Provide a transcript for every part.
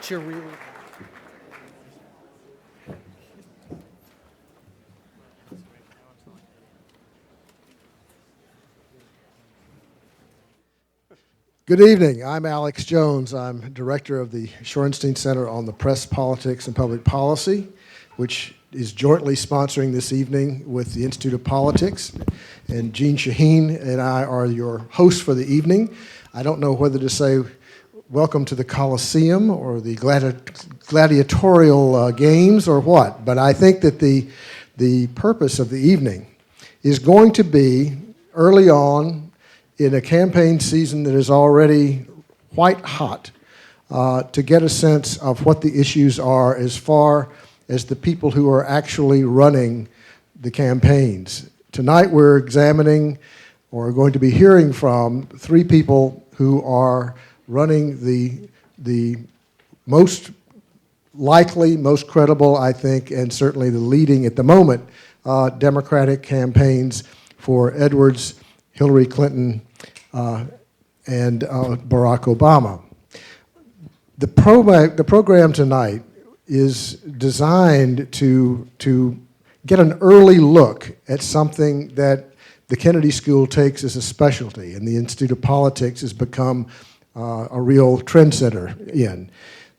Alex, you're really... Good evening. I'm Alex Jones. I'm director of the Shorenstein Center on the Press, Politics, and Public Policy, which is jointly sponsoring this evening with the Institute of Politics. And Jean Shaheen and I are your hosts for the evening. I don't know whether to say welcome to the Coliseum or the gladiatorial games or what, but I think that the purpose of the evening is going to be early on in a campaign season that is already white hot, to get a sense of what the issues are as far as the people who are actually running the campaigns. Tonight we're examining, or going to be hearing from, three people who are running the most likely, most credible, I think, and certainly the leading at the moment, Democratic campaigns for Edwards, Hillary Clinton, and Barack Obama. The program tonight is designed to get an early look at something that the Kennedy School takes as a specialty, and the Institute of Politics has become a real trendsetter in.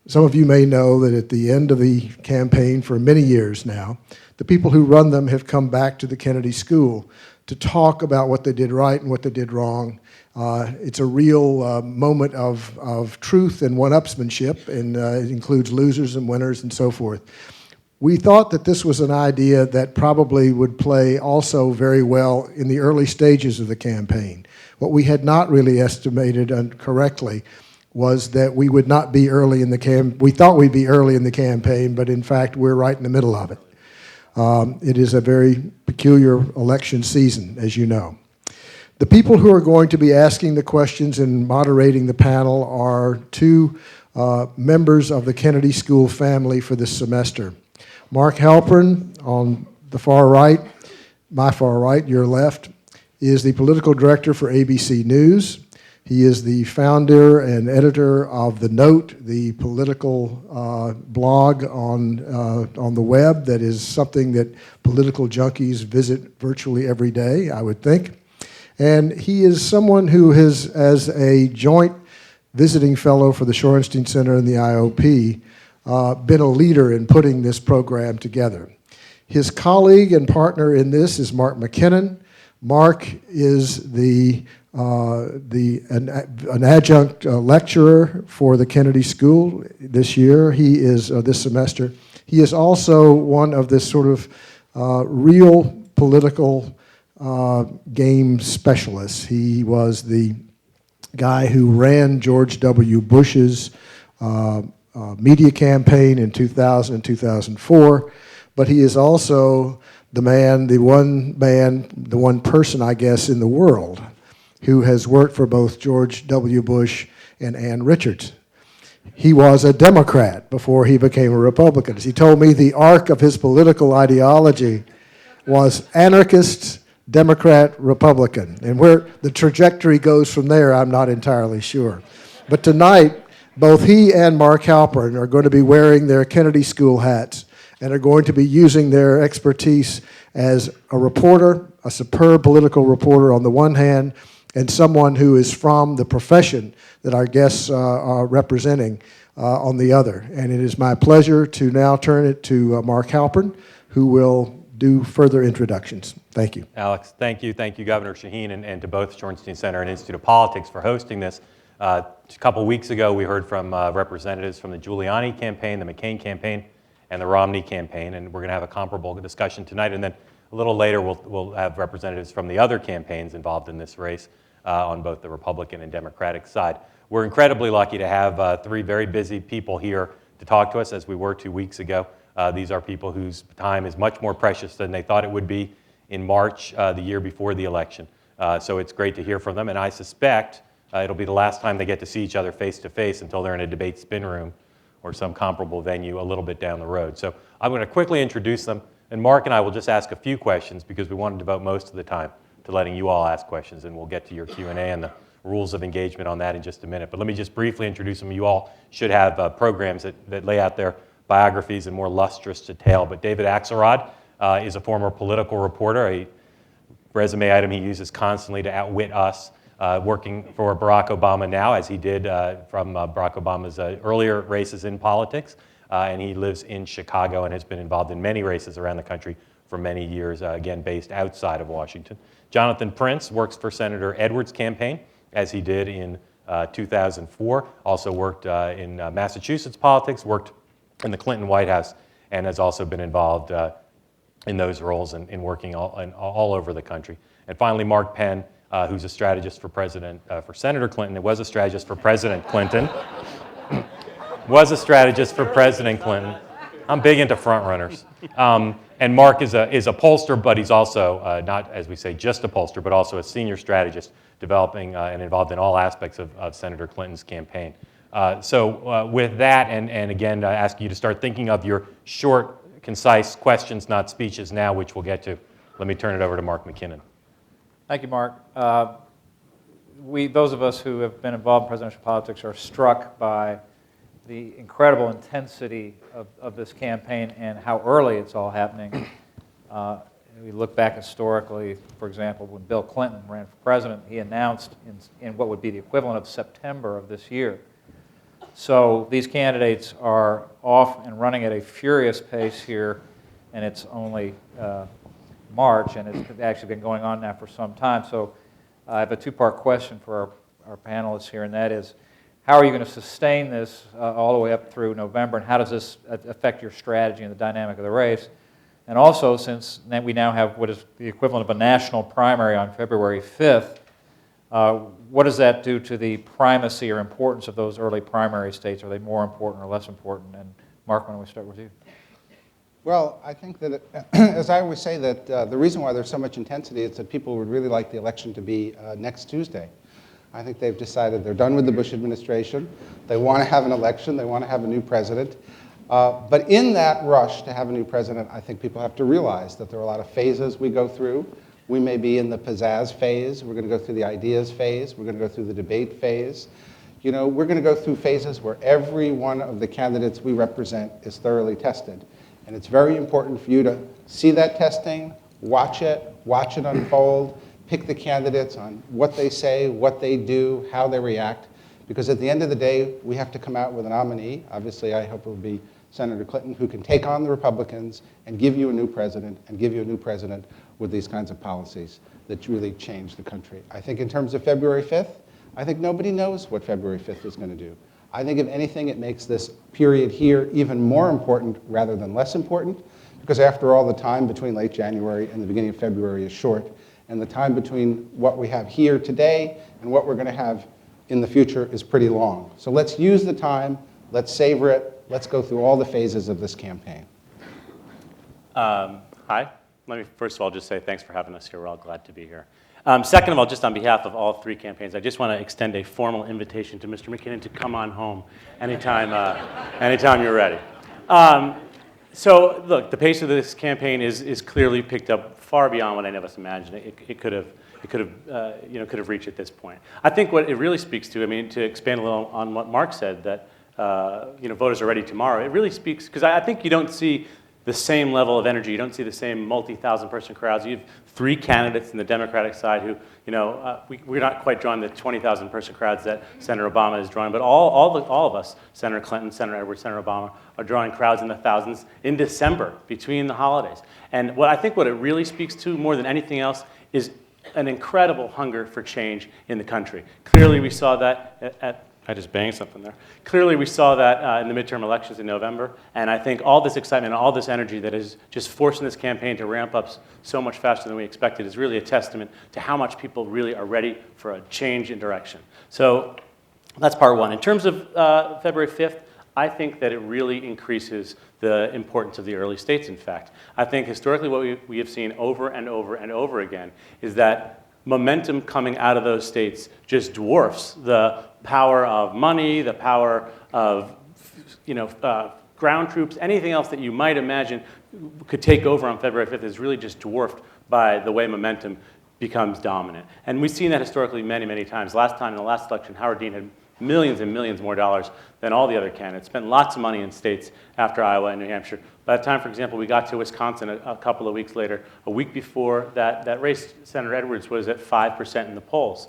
Some of you may know that at the end of the campaign for many years now, the people who run them have come back to the Kennedy School to talk about what they did right and what they did wrong. It's a real moment of truth and one-upsmanship, and it includes losers and winners and so forth. We thought that this was an idea that probably would play also very well in the early stages of the campaign. What we had not really estimated correctly was that we would not be early in the we thought we'd be early in the campaign, but in fact we're right in the middle of it. It is a very peculiar election season, as you know. The people who are going to be asking the questions and moderating the panel are two members of the Kennedy School family for this semester. Mark Halpern, on the far right, my far right, your left, is the political director for ABC News. He is the founder and editor of The Note, the political blog on the web that is something that political junkies visit virtually every day, I would think. And he is someone who has, as a joint visiting fellow for the Shorenstein Center and the IOP, been a leader in putting this program together. His colleague and partner in this is Mark Mckinnon. Mark is an adjunct lecturer for the Kennedy School this year. He is, this semester. He is also one of this sort of real political game specialists. He was the guy who ran George W. Bush's media campaign in 2000 and 2004, but he is also the one person, I guess, in the world who has worked for both George W. Bush and Ann Richards. He was a Democrat before he became a Republican. As he told me, the arc of his political ideology was anarchist, Democrat, Republican. And where the trajectory goes from there, I'm not entirely sure. But tonight, both he and Mark Halpern are going to be wearing their Kennedy School hats and are going to be using their expertise as a reporter, a superb political reporter on the one hand, and someone who is from the profession that our guests are representing on the other. And it is my pleasure to now turn it to Mark Halpern, who will do further introductions. Thank you. Alex, thank you. Thank you, Governor Shaheen, and to both Shorenstein Center and Institute of Politics for hosting this. A couple weeks ago, we heard from representatives from the Giuliani campaign, the McCain campaign, and the Romney campaign, and we're going to have a comparable discussion tonight. And then a little later, we'll have representatives from the other campaigns involved in this race on both the Republican and Democratic side. We're incredibly lucky to have three very busy people here to talk to us, as we were 2 weeks ago. These are people whose time is much more precious than they thought it would be in March, the year before the election. So it's great to hear from them, and I suspect it'll be the last time they get to see each other face to face until they're in a debate spin room or some comparable venue a little bit down the road. So I'm going to quickly introduce them, and Mark and I will just ask a few questions because we want to devote most of the time to letting you all ask questions, and we'll get to your Q&A in the rules of engagement on that in just a minute. But let me just briefly introduce them. You all should have programs that lay out their biographies in more lustrous detail. But David Axelrod is a former political reporter, a resume item he uses constantly to outwit us, working for Barack Obama now, as he did from Barack Obama's earlier races in politics. And he lives in Chicago and has been involved in many races around the country for many years, again, based outside of Washington. Jonathan Prince works for Senator Edwards' campaign, as he did in 2004. Also worked in Massachusetts politics, worked in the Clinton White House, and has also been involved in those roles and in working all over the country. And finally, Mark Penn, who's a strategist for for Senator Clinton. It was a strategist for President Clinton. Was a strategist for President Clinton. I'm big into front runners. And Mark is a pollster, but he's also not, as we say, just a pollster, but also a senior strategist developing and involved in all aspects of Senator Clinton's campaign. So with that, and again, I ask you to start thinking of your short, concise questions, not speeches now, which we'll get to. Let me turn it over to Mark Mckinnon. Thank you, Mark. Those of us who have been involved in presidential politics are struck by the incredible intensity of this campaign and how early it's all happening. We look back historically, for example, when Bill Clinton ran for president, he announced in what would be the equivalent of September of this year. So these candidates are off and running at a furious pace here, and it's only March, and it's actually been going on now for some time. So I have a two-part question for our panelists here, and that is, how are you going to sustain this all the way up through November, and how does this affect your strategy and the dynamic of the race? And also, since we now have what is the equivalent of a national primary on February 5th, what does that do to the primacy or importance of those early primary states? Are they more important or less important? And Mark, why don't we start with you? Well, I think that, as I always say, that the reason why there's so much intensity is that people would really like the election to be next Tuesday. I think they've decided they're done with the Bush administration. They want to have an election. They want to have a new president. But in that rush to have a new president, I think people have to realize that there are a lot of phases we go through. We may be in the pizzazz phase. We're going to go through the ideas phase. We're going to go through the debate phase. You know, we're going to go through phases where every one of the candidates we represent is thoroughly tested. And it's very important for you to see that testing, watch it unfold, pick the candidates on what they say, what they do, how they react. Because at the end of the day, we have to come out with a nominee. Obviously, I hope it will be Senator Clinton, who can take on the Republicans and give you a new president, and give you a new president with these kinds of policies that really change the country. I think in terms of February 5th, I think nobody knows what February 5th is going to do. I think if anything, it makes this period here even more important rather than less important, because after all, the time between late January and the beginning of February is short, and the time between what we have here today and what we're going to have in the future is pretty long. So let's use the time, let's savor it, let's go through all the phases of this campaign. Hi. Let me first of all just say thanks for having us here. We're all glad to be here. Second of all, just on behalf of all three campaigns, I just want to extend a formal invitation to Mr. Mckinnon to come on home anytime, anytime you're ready. So look, the pace of this campaign is clearly picked up far beyond what any of us imagined. It could have reached at this point. I think what it really speaks to, I mean, to expand a little on what Mark said, that voters are ready tomorrow. It really speaks, because I think you don't see the same level of energy. You don't see the same multi-thousand person crowds. You have three candidates in the Democratic side who, we're not quite drawing the 20,000 person crowds that Senator Obama is drawing, but all of us, Senator Clinton, Senator Edwards, Senator Obama, are drawing crowds in the thousands in December between the holidays. And what it really speaks to more than anything else is an incredible hunger for change in the country. Clearly, we saw that I just banged something there. Clearly, we saw that in the midterm elections in November, and I think all this excitement and all this energy that is just forcing this campaign to ramp up so much faster than we expected is really a testament to how much people really are ready for a change in direction. So that's part one. In terms of February 5th, I think that it really increases the importance of the early states, in fact. I think historically what we have seen over and over and over again is that momentum coming out of those states just dwarfs the power of money, the power of ground troops, anything else that you might imagine could take over on February 5th is really just dwarfed by the way momentum becomes dominant. And we've seen that historically many, many times. Last time, in the last election, Howard Dean had millions and millions more dollars than all the other candidates, spent lots of money in states after Iowa and New Hampshire. By the time, for example, we got to Wisconsin a couple of weeks later, a week before that race, Senator Edwards was at 5% in the polls.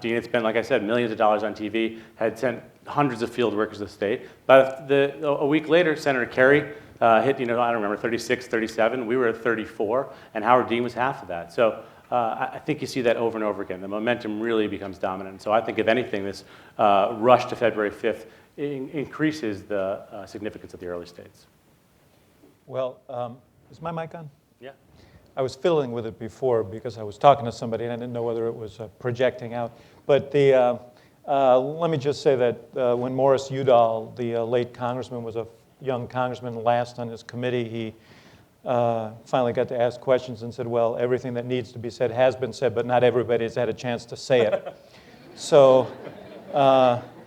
Dean had spent, like I said, millions of dollars on TV, had sent hundreds of field workers to the state. But a week later, Senator Kerry hit, I don't remember, 36, 37. We were at 34, and Howard Dean was half of that. So I think you see that over and over again. The momentum really becomes dominant. So I think, if anything, this rush to February 5th increases the significance of the early states. Well, is my mic on? Yeah. I was fiddling with it before because I was talking to somebody and I didn't know whether it was projecting out. But let me just say that when Morris Udall, the late congressman, was a young congressman last on his committee, he finally got to ask questions and said, well, everything that needs to be said has been said, but not everybody has had a chance to say it. So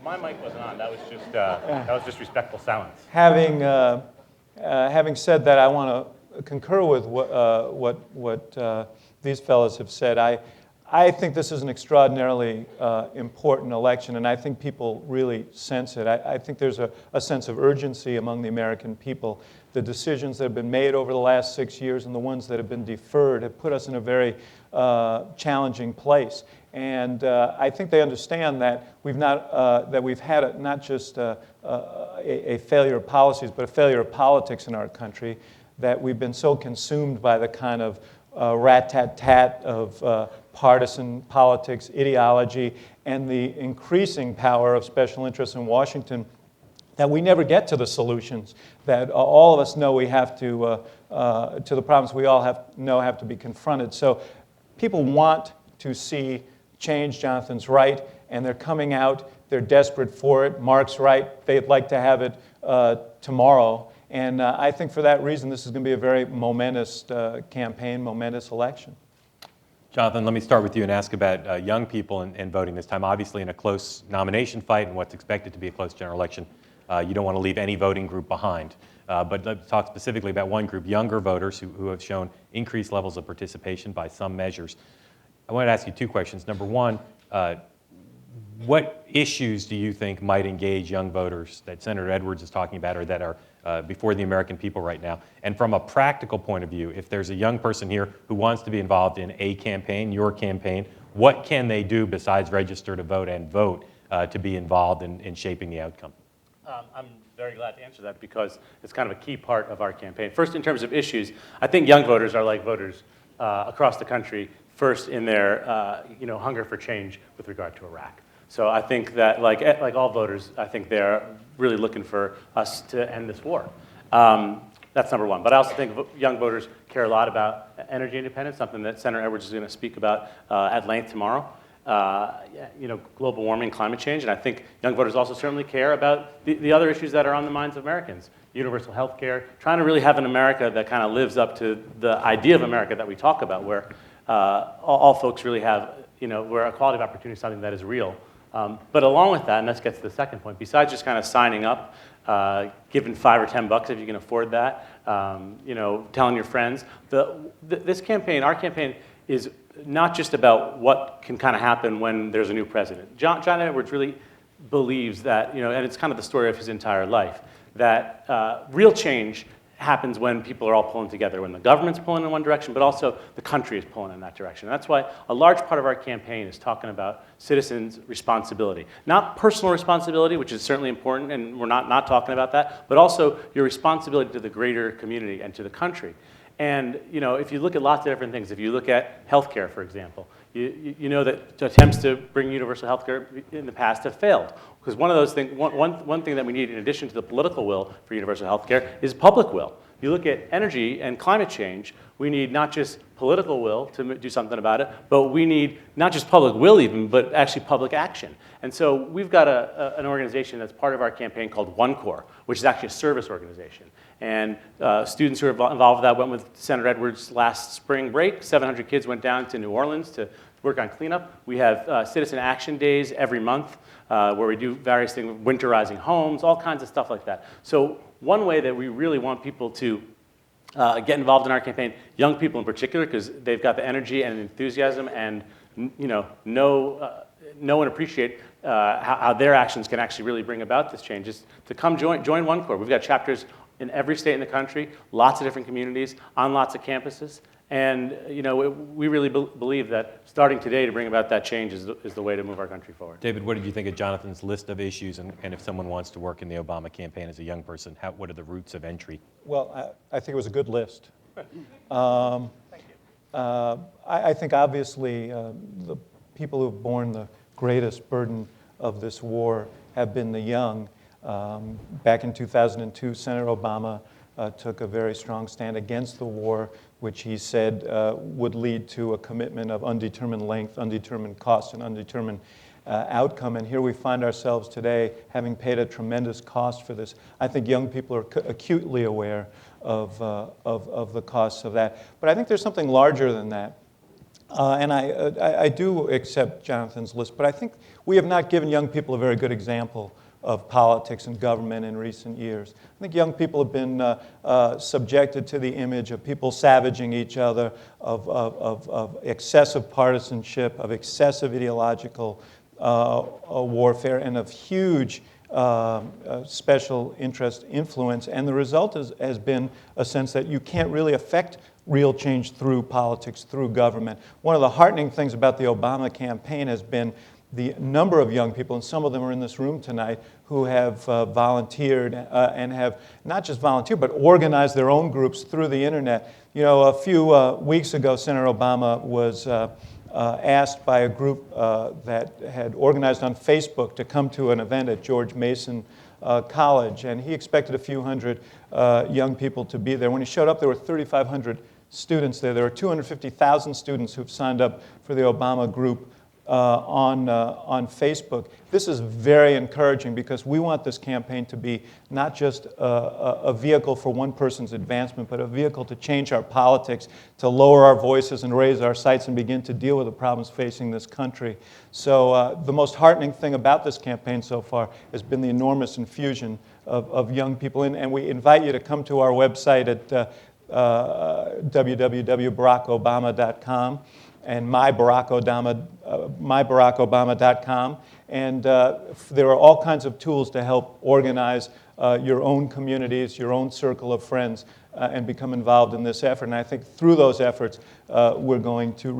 My mic wasn't on. That was just respectful silence. having said that, I want to concur with what these fellows have said. I think this is an extraordinarily important election, and I think people really sense it. I think there's a sense of urgency among the American people. The decisions that have been made over the last 6 years and the ones that have been deferred have put us in a very challenging place. And I think they understand that we've had not just a failure of policies, but a failure of politics in our country, that we've been so consumed by the kind of rat-tat-tat of partisan politics, ideology, and the increasing power of special interests in Washington, that we never get to the solutions that all of us know we have to the problems we all have to be confronted. So people want to see change. Jonathan's right, and they're coming out. They're desperate for it. Mark's right. They'd like to have it tomorrow. And I think for that reason, this is going to be a very momentous campaign, momentous election. Jonathan, let me start with you and ask about young people and voting this time. Obviously, in a close nomination fight and what's expected to be a close general election, you don't want to leave any voting group behind. But let's talk specifically about one group, younger voters who have shown increased levels of participation by some measures. I want to ask you two questions. Number one, what issues do you think might engage young voters that Senator Edwards is talking about, or that are before the American people right now? And from a practical point of view, if there's a young person here who wants to be involved in a campaign, your campaign, what can they do besides register to vote and vote to be involved in shaping the outcome? I'm very glad to answer that because it's kind of a key part of our campaign. First, in terms of issues, I think young voters are like voters across the country, first in their hunger for change with regard to Iraq. So I think that, like all voters, I think they're really looking for us to end this war. That's number one. But I also think young voters care a lot about energy independence, something that Senator Edwards is going to speak about at length tomorrow. Global warming, climate change, and I think young voters also certainly care about the other issues that are on the minds of Americans. Universal health care, trying to really have an America that kind of lives up to the idea of America that we talk about, where all folks really have, where equality of opportunity is something that is real. But along with that, and this gets to the second point, besides just kind of signing up, giving $5 or $10 if you can afford that, telling your friends, this campaign, our campaign, is not just about what can kind of happen when there's a new president. John Edwards really believes that, and it's kind of the story of his entire life, that real change happens when people are all pulling together, when the government's pulling in one direction, but also the country is pulling in that direction. And that's why a large part of our campaign is talking about citizens' responsibility. Not personal responsibility, which is certainly important, and we're not talking about that, but also your responsibility to the greater community and to the country. And if you look at lots of different things, if you look at healthcare, for example, you know that attempts to bring universal healthcare in the past have failed. Because one of those things, one thing that we need in addition to the political will for universal healthcare is public will. You look at energy and climate change, we need not just political will to do something about it, but we need not just public will even, but actually public action. And so we've got an organization that's part of our campaign called OneCore, which is actually a service organization. And students who are involved with that went with Senator Edwards last spring break. 700 kids went down to New Orleans to work on cleanup. We have citizen action days every month where we do various things, winterizing homes, all kinds of stuff like that. So one way that we really want people to get involved in our campaign, young people in particular, because they've got the energy and enthusiasm and know and appreciate how their actions can actually really bring about this change, is to come join One Corps. We've got chapters in every state in the country, lots of different communities, on lots of campuses. And we really believe that starting today to bring about that change is the way to move our country forward. David, what did you think of Jonathan's list of issues? And if someone wants to work in the Obama campaign as a young person, what are the routes of entry? Well, I think it was a good list. I think obviously the people who have borne the greatest burden of this war have been the young. Back in 2002, Senator Obama took a very strong stand against the war, which he said would lead to a commitment of undetermined length, undetermined cost, and undetermined outcome. And here we find ourselves today having paid a tremendous cost for this. I think young people are acutely aware of the costs of that. But I think there's something larger than that. And I do accept Jonathan's list, but I think we have not given young people a very good example of politics and government in recent years. I think young people have been subjected to the image of people savaging each other, of excessive partisanship, of excessive ideological warfare, and of huge special interest influence. And the result has been a sense that you can't really affect real change through politics, through government. One of the heartening things about the Obama campaign has been the number of young people, and some of them are in this room tonight, who have volunteered and have not just volunteered, but organized their own groups through the internet. A few weeks ago, Senator Obama was asked by a group that had organized on Facebook to come to an event at George Mason College, and he expected a few hundred young people to be there. When he showed up, there were 3,500 students there. There are 250,000 students who've signed up for the Obama group on Facebook. This is very encouraging because we want this campaign to be not just a vehicle for one person's advancement, but a vehicle to change our politics, to lower our voices and raise our sights and begin to deal with the problems facing this country. So the most heartening thing about this campaign so far has been the enormous infusion of young people. And we invite you to come to our website at www.barackobama.com and mybarackobama.com. And there are all kinds of tools to help organize your own communities, your own circle of friends, and become involved in this effort. And I think through those efforts, we're going to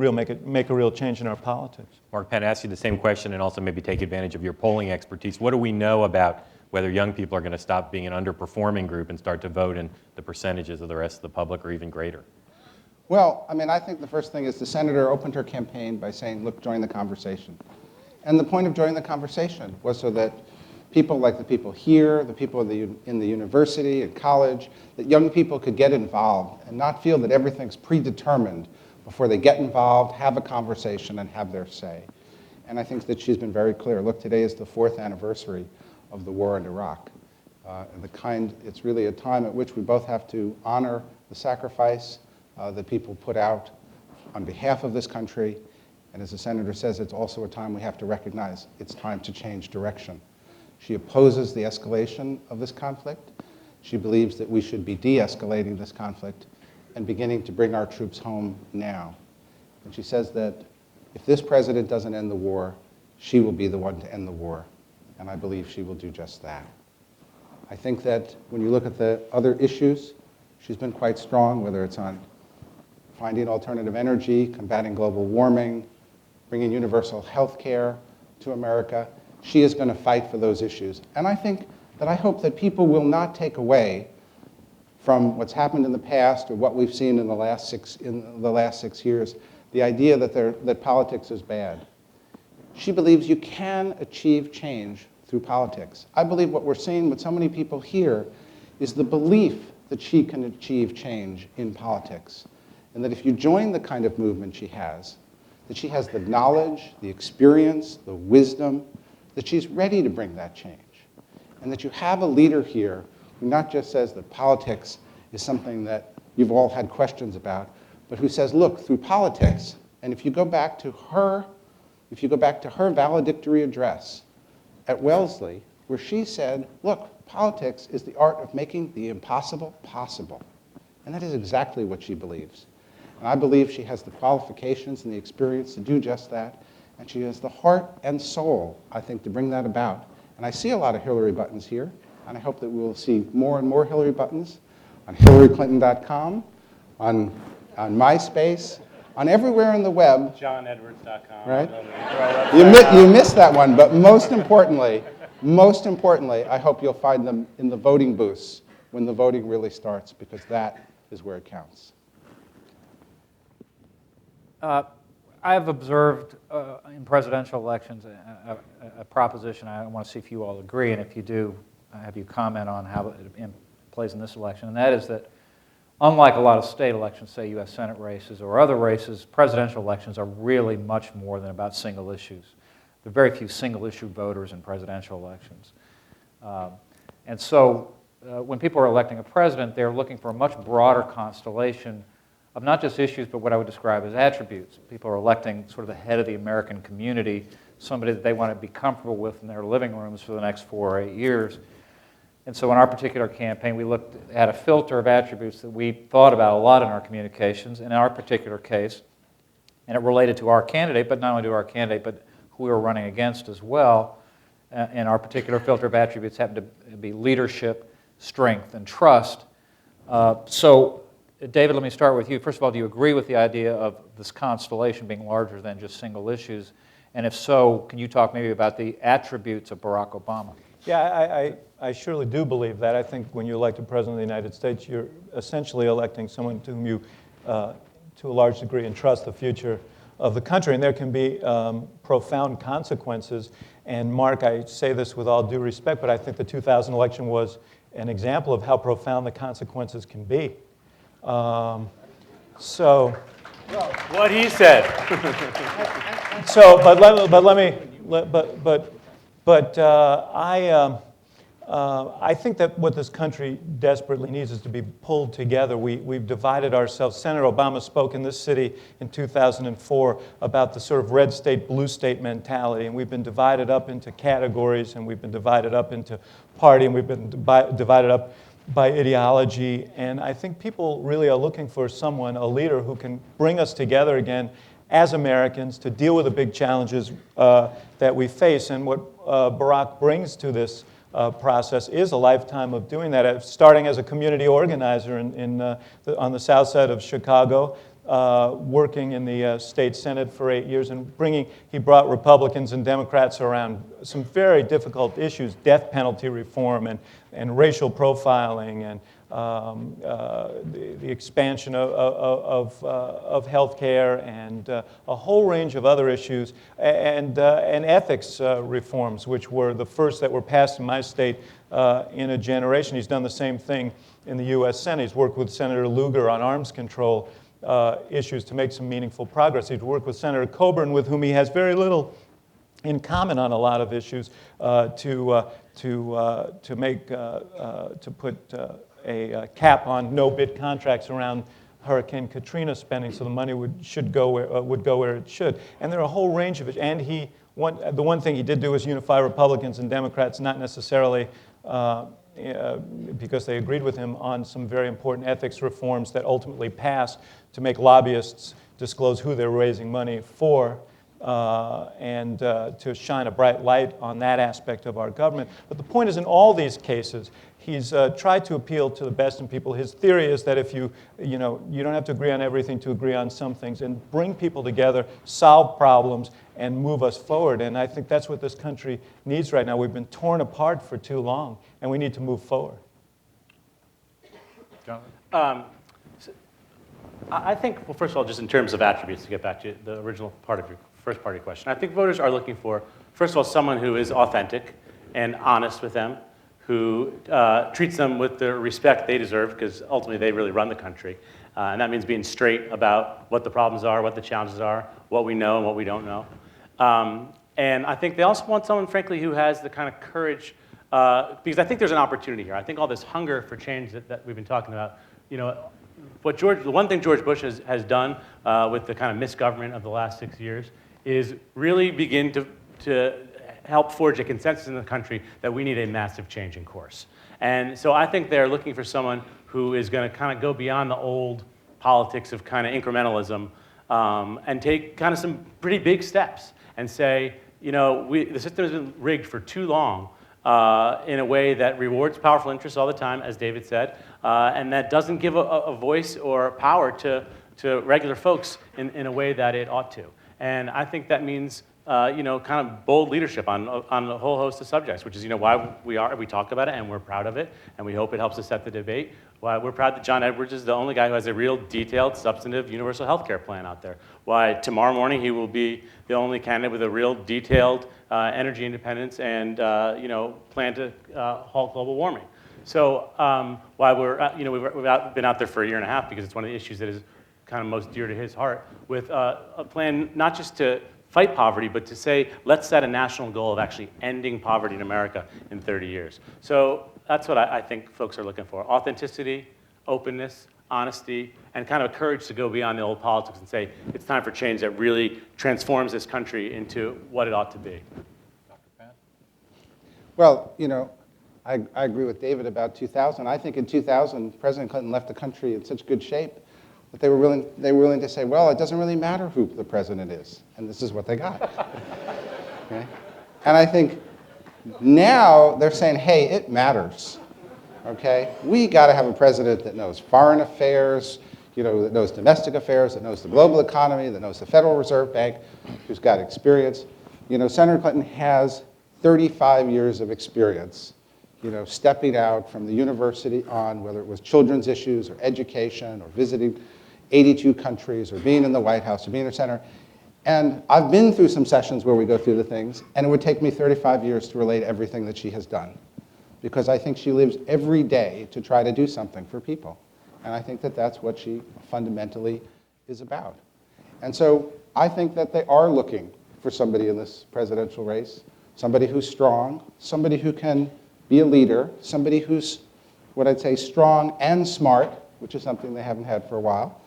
make a real change in our politics. Mark Penn, ask you the same question and also maybe take advantage of your polling expertise. What do we know about whether young people are going to stop being an underperforming group and start to vote in the percentages of the rest of the public or even greater? Well, I think the first thing is the senator opened her campaign by saying, look, join the conversation. And the point of joining the conversation was so that people like the people here, the people in the university and college, that young people could get involved and not feel that everything's predetermined before they get involved, have a conversation, and have their say. And I think that she's been very clear. Look, today is the 4th anniversary of the war in Iraq. It's really a time at which we both have to honor the sacrifice that people put out on behalf of this country. And as the senator says, it's also a time we have to recognize it's time to change direction. She opposes the escalation of this conflict. She believes that we should be de-escalating this conflict and beginning to bring our troops home now. And she says that if this president doesn't end the war, she will be the one to end the war. And I believe she will do just that. I think that when you look at the other issues, she's been quite strong, whether it's on finding alternative energy, combating global warming, bringing universal health care to America. She is going to fight for those issues. And I hope that people will not take away from what's happened in the past or what we've seen in the last 6 years, the idea that politics is bad. She believes you can achieve change through politics. I believe what we're seeing with so many people here is the belief that she can achieve change in politics. And that if you join the kind of movement she has, that she has the knowledge, the experience, the wisdom, that she's ready to bring that change. And that you have a leader here who not just says that politics is something that you've all had questions about, but who says, look, through politics, and if you go back to her valedictory address at Wellesley, where she said, look, politics is the art of making the impossible possible. And that is exactly what she believes. And I believe she has the qualifications and the experience to do just that. And she has the heart and soul, I think, to bring that about. And I see a lot of Hillary buttons here. And I hope that we'll see more and more Hillary buttons on HillaryClinton.com, on MySpace, on everywhere on the web. JohnEdwards.com. Right? You missed that one, but most importantly, I hope you'll find them in the voting booths when the voting really starts, because that is where it counts. I have observed in presidential elections a proposition. I want to see if you all agree, and if you do, have you comment on how it plays in this election, and that is that unlike a lot of state elections, say U.S. Senate races or other races, presidential elections are really much more than about single issues. There are very few single-issue voters in presidential elections. And so when people are electing a president, they're looking for a much broader constellation of not just issues, but what I would describe as attributes. People are electing sort of the head of the American community, somebody that they want to be comfortable with in their living rooms for the next 4 or 8 years. And so in our particular campaign, we looked at a filter of attributes that we thought about a lot in our communications. In our particular case, and it related to our candidate, but not only to our candidate, but who we were running against as well. And our particular filter of attributes happened to be leadership, strength, and trust. So, David, let me start with you. First of all, do you agree with the idea of this constellation being larger than just single issues? And if so, can you talk maybe about the attributes of Barack Obama? Yeah, I surely do believe that. I think when you elect a president of the United States, you're essentially electing someone to whom you, to a large degree, entrust the future of the country. And there can be profound consequences. And Mark, I say this with all due respect, but I think the 2000 election was an example of how profound the consequences can be. So, What he said. so, I think that what this country desperately needs is to be pulled together. We've divided ourselves. Senator Obama spoke in this city in 2004 about the sort of red state, blue state mentality, and we've been divided up into categories, and we've been divided up into party, and we've been divided up by ideology. And I think people really are looking for someone, a leader, who can bring us together again as Americans to deal with the big challenges that we face. And what Barack brings to this process is a lifetime of doing that, starting as a community organizer on the south side of Chicago, working in the state senate for 8 years, and he brought Republicans and Democrats around some very difficult issues, death penalty reform and racial profiling and the expansion of health care and a whole range of other issues, and ethics reforms, which were the first that were passed in my state in a generation. He's done the same thing in the U.S. Senate. He's worked with Senator Lugar on arms control issues to make some meaningful progress. He's worked with Senator Coburn, with whom he has very little in common on a lot of issues, to put a cap on no-bid contracts around Hurricane Katrina spending, so the money would go where it should. And there are a whole range of it. And the one thing he did do was unify Republicans and Democrats, not necessarily because they agreed with him on some very important ethics reforms that ultimately passed to make lobbyists disclose who they're raising money for, and to shine a bright light on that aspect of our government. But the point is, in all these cases, he's tried to appeal to the best in people. His theory is that if you don't have to agree on everything to agree on some things, and bring people together, solve problems, and move us forward. And I think that's what this country needs right now. We've been torn apart for too long, and we need to move forward. Jonathan? I think, well, first of all, just in terms of attributes, to get back to the original part of your first part of your question, I think voters are looking for, first of all, someone who is authentic and honest with them, who treats them with the respect they deserve, because ultimately they really run the country. And that means being straight about what the problems are, what the challenges are, what we know and what we don't know. And I think they also want someone, frankly, who has the kind of courage, because I think there's an opportunity here. I think all this hunger for change that we've been talking about, the one thing George Bush has done with the kind of misgovernment of the last 6 years is really begin to help forge a consensus in the country that we need a massive change in course. And so I think they're looking for someone who is going to kind of go beyond the old politics of kind of incrementalism and take kind of some pretty big steps and say, you know, the system has been rigged for too long in a way that rewards powerful interests all the time, as David said, and that doesn't give a voice or power to regular folks in a way that it ought to. And I think that means you know, kind of bold leadership on a whole host of subjects, which is, you know, why we talk about it and we're proud of it, and we hope it helps us set the debate. Why we're proud that John Edwards is the only guy who has a real detailed, substantive, universal health care plan out there. Why tomorrow morning he will be the only candidate with a real detailed energy independence and, you know, plan to halt global warming. So why we're, you know, we've been out there for a year and a half because it's one of the issues that is kind of most dear to his heart, with a plan not just to fight poverty, but to say, let's set a national goal of actually ending poverty in America in 30 years. So that's what I think folks are looking for. Authenticity, openness, honesty, and kind of a courage to go beyond the old politics and say, it's time for change that really transforms this country into what it ought to be. Dr. Pan? Well, you know, I agree with David about 2000. I think in 2000, President Clinton left the country in such good shape that they were willing to say, well, it doesn't really matter who the president is. And this is what they got. Okay? And I think now they're saying, hey, it matters. Okay? We got to have a president that knows foreign affairs, you know, that knows domestic affairs, that knows the global economy, that knows the Federal Reserve Bank, who's got experience. You know, Senator Clinton has 35 years of experience, you know, stepping out from the university on, whether it was children's issues or education or visiting 82 countries or being in the White House or being in the center. And I've been through some sessions where we go through the things, and it would take me 35 years to relate everything that she has done, because I think she lives every day to try to do something for people. And I think that that's what she fundamentally is about. And so I think that they are looking for somebody in this presidential race, somebody who's strong, somebody who can be a leader, somebody who's, what I'd say, strong and smart, which is something they haven't had for a while.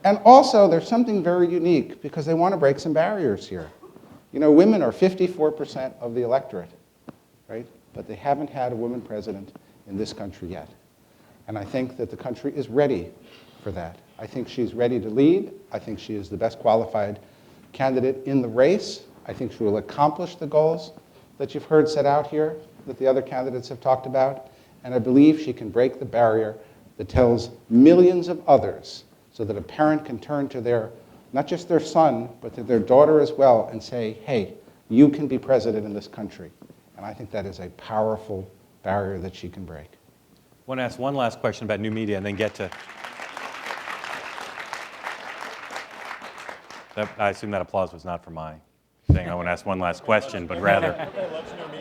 And also, there's something very unique, because they want to break some barriers here. You know, women are 54% of the electorate, right? But they haven't had a woman president in this country yet. And I think that the country is ready for that. I think she's ready to lead. I think she is the best qualified candidate in the race. I think she will accomplish the goals that you've heard set out here, that the other candidates have talked about. And I believe she can break the barrier that tells millions of others, so that a parent can turn to their, not just their son, but to their daughter as well, and say, hey, you can be president in this country. And I think that is a powerful barrier that she can break. I want to ask one last question about new media and then get to... I assume that applause was not for my saying I want to ask one last question, but rather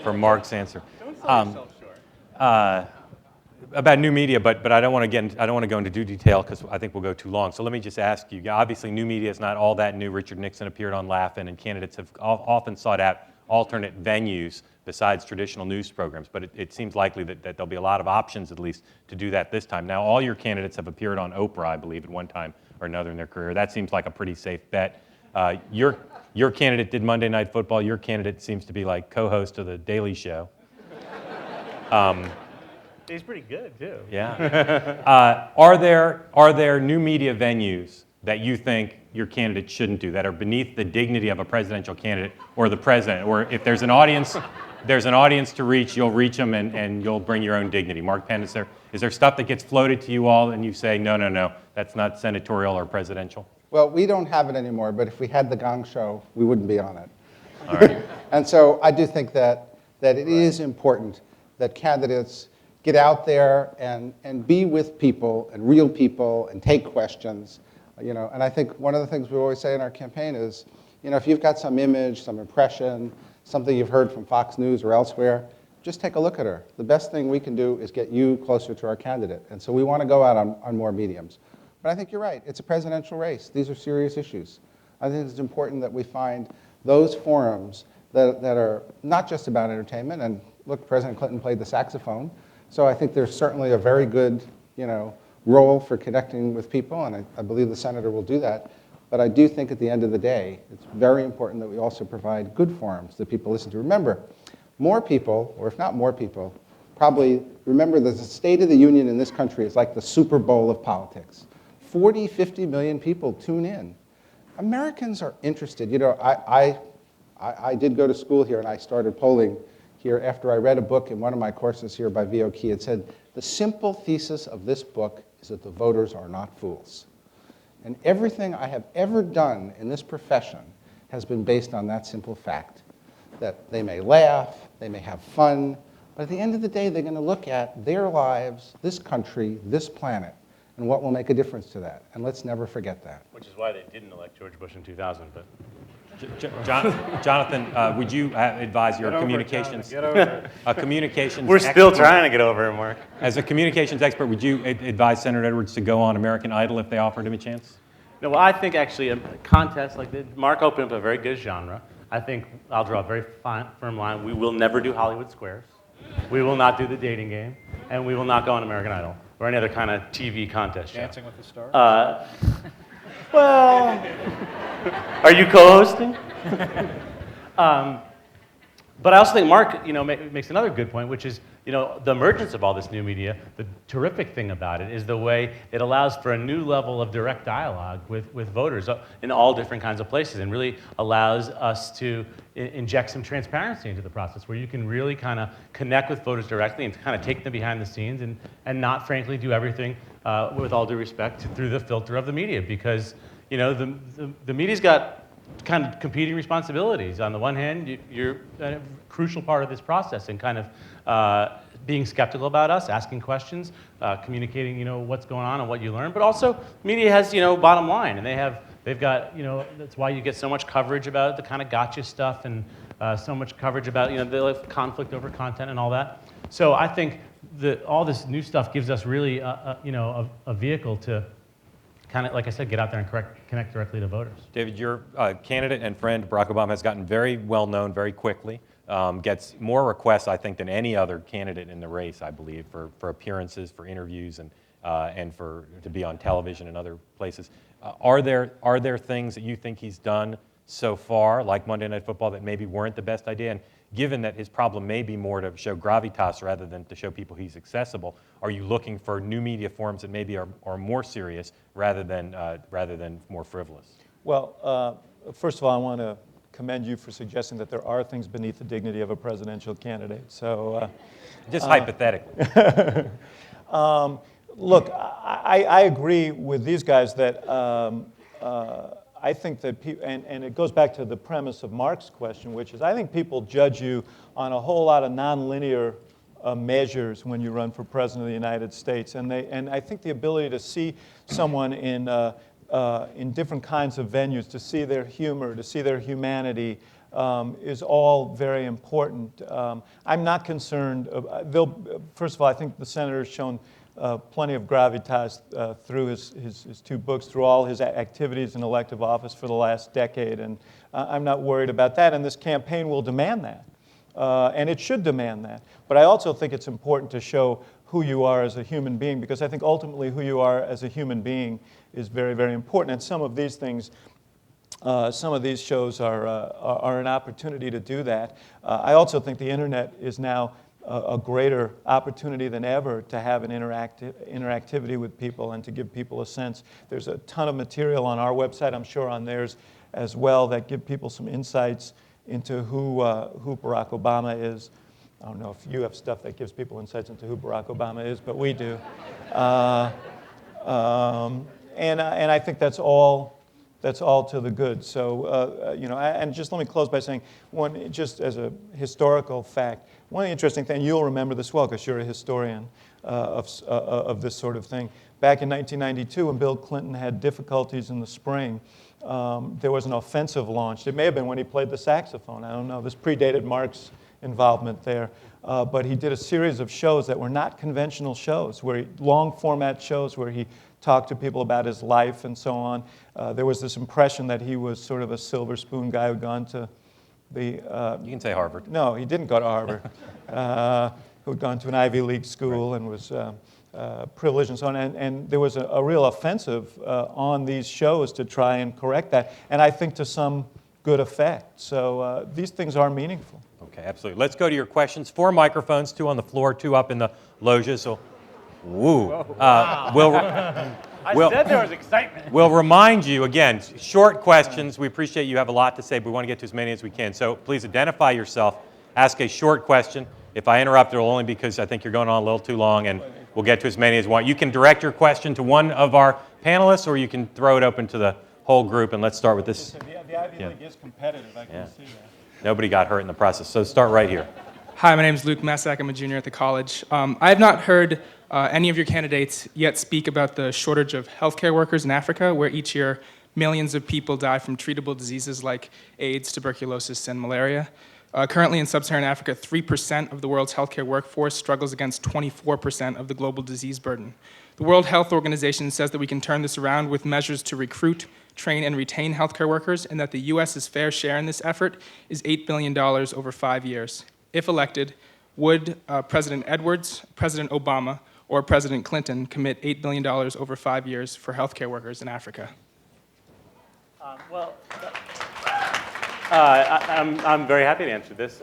for Mark's answer. Don't sell yourself short. About new media, but I don't want to go into detail because I think we'll go too long. So let me just ask you. Obviously, new media is not all that new. Richard Nixon appeared on Laugh-In, and candidates have often sought out alternate venues besides traditional news programs. But it seems likely that there'll be a lot of options, at least, to do that this time. Now, all your candidates have appeared on Oprah, I believe, at one time or another in their career. That seems like a pretty safe bet. Your candidate did Monday Night Football. Your candidate seems to be like co-host of The Daily Show. He's pretty good, too. Yeah. Are there new media venues that you think your candidate shouldn't do, that are beneath the dignity of a presidential candidate or the president? Or if there's an audience to reach, you'll reach them and you'll bring your own dignity. Mark Penn, is there stuff that gets floated to you all and you say, no, that's not senatorial or presidential? Well, we don't have it anymore, but if we had the Gong Show, we wouldn't be on it. All right. And so I do think that it is important that candidates get out there and be with people and real people and take questions, you know. And I think one of the things we always say in our campaign is, you know, if you've got some image, some impression, something you've heard from Fox News or elsewhere, just take a look at her. The best thing we can do is get you closer to our candidate. And so we want to go out on more mediums. But I think you're right. It's a presidential race. These are serious issues. I think it's important that we find those forums that are not just about entertainment. And look, President Clinton played the saxophone. So I think there's certainly a very good, you know, role for connecting with people, and I believe the senator will do that. But I do think at the end of the day, it's very important that we also provide good forums that people listen to. Remember, more people, or if not more people, probably remember that the State of the Union in this country is like the Super Bowl of politics. 40, 50 million people tune in. Americans are interested. You know, I did go to school here, and I started polling here after I read a book in one of my courses here by V.O. Key. It said, the simple thesis of this book is that the voters are not fools. And everything I have ever done in this profession has been based on that simple fact, that they may laugh, they may have fun, but at the end of the day, they're going to look at their lives, this country, this planet, and what will make a difference to that. And let's never forget that. Which is why they didn't elect George Bush in 2000, but... Jonathan, would you advise your communications? Get over it. A communications We're still expert- trying to get over him, Mark. As a communications expert, would you advise Senator Edwards to go on American Idol if they offered him a chance? No, well, I think actually a contest like this, Mark opened up a very good genre. I think I'll draw a very firm line. We will never do Hollywood Squares. We will not do the dating game. And we will not go on American Idol or any other kind of TV contest show. Dancing with the Stars? Well, are you co-hosting? But I also think Mark, makes another good point, which is, the emergence of all this new media. The terrific thing about it is the way it allows for a new level of direct dialogue with voters in all different kinds of places, and really allows us to inject some transparency into the process, where you can really kind of connect with voters directly and kind of take them behind the scenes, and not, frankly, do everything with all due respect through the filter of the media, because the media's got kind of competing responsibilities. On the one hand, you're a crucial part of this process, and kind of being skeptical about us, asking questions, communicating what's going on and what you learn. But also, media has bottom line, and they've got that's why you get so much coverage about the kind of gotcha stuff, and so much coverage about the conflict over content and all that. So I think all this new stuff gives us really a vehicle to kind of, like I said, get out there and connect directly to voters. David, your candidate and friend, Barack Obama, has gotten very well known very quickly. Gets more requests, I think, than any other candidate in the race, I believe, for appearances, for interviews, and to be on television and other places. Are there things that you think he's done so far, like Monday Night Football, that maybe weren't the best idea? And given that his problem may be more to show gravitas rather than to show people he's accessible, are you looking for new media forms that maybe are more serious rather than more frivolous? Well, first of all, I want to commend you for suggesting that there are things beneath the dignity of a presidential candidate. So, just hypothetically. Look, I agree with these guys that I think that people, and it goes back to the premise of Mark's question, which is I think people judge you on a whole lot of nonlinear measures when you run for president of the United States, and I think the ability to see someone in different kinds of venues, to see their humor, to see their humanity, is all very important. I'm not concerned. First of all, I think the senator's shown plenty of gravitas through his two books, through all his activities in elective office for the last decade, and I'm not worried about that, and this campaign will demand that, and it should demand that. But I also think it's important to show who you are as a human being, because I think ultimately who you are as a human being is very, very important, and some of these things, some of these shows are an opportunity to do that. I also think the internet is now a greater opportunity than ever to have an interactivity with people and to give people a sense. There's a ton of material on our website, I'm sure on theirs as well, that give people some insights into who Barack Obama is. I don't know if you have stuff that gives people insights into who Barack Obama is, but we do. And I think that's all to the good. So, and just let me close by saying, just as a historical fact, one of the interesting things, you'll remember this well because you're a historian of this sort of thing. Back in 1992, when Bill Clinton had difficulties in the spring, there was an offensive launched. It may have been when he played the saxophone. I don't know. This predated Mark's involvement there. But he did a series of shows that were not conventional shows, long format shows where he talked to people about his life and so on. There was this impression that he was sort of a silver spoon guy who'd gone to the... you can say Harvard. No, he didn't go to Harvard. Who'd gone to an Ivy League school and was privilege and so on, and there was a real offensive on these shows to try and correct that, and I think to some good effect. So these things are meaningful. Okay, absolutely. Let's go to your questions. 4 microphones, 2 on the floor, 2 up in the loges. So, woo. I said there was excitement. We'll remind you, again, short questions. We appreciate you have a lot to say, but we want to get to as many as we can. So please identify yourself, ask a short question. If I interrupt, it'll only because I think you're going on a little too long, and we'll get to as many as you want. You can direct your question to one of our panelists, or you can throw it open to the whole group, and let's start with this. The Ivy League is competitive, I can see that. Nobody got hurt in the process, so start right here. Hi, my name is Luke Messak. I'm a junior at the college. I have not heard any of your candidates yet speak about the shortage of healthcare workers in Africa, where each year millions of people die from treatable diseases like AIDS, tuberculosis, and malaria. Currently in sub-Saharan Africa, 3% of the world's healthcare workforce struggles against 24% of the global disease burden. The World Health Organization says that we can turn this around with measures to recruit, train, and retain healthcare workers, and that the U.S.'s fair share in this effort is $8 billion over 5 years. If elected, would President Edwards, President Obama, or President Clinton commit $8 billion over 5 years for healthcare workers in Africa? I'm very happy to answer this.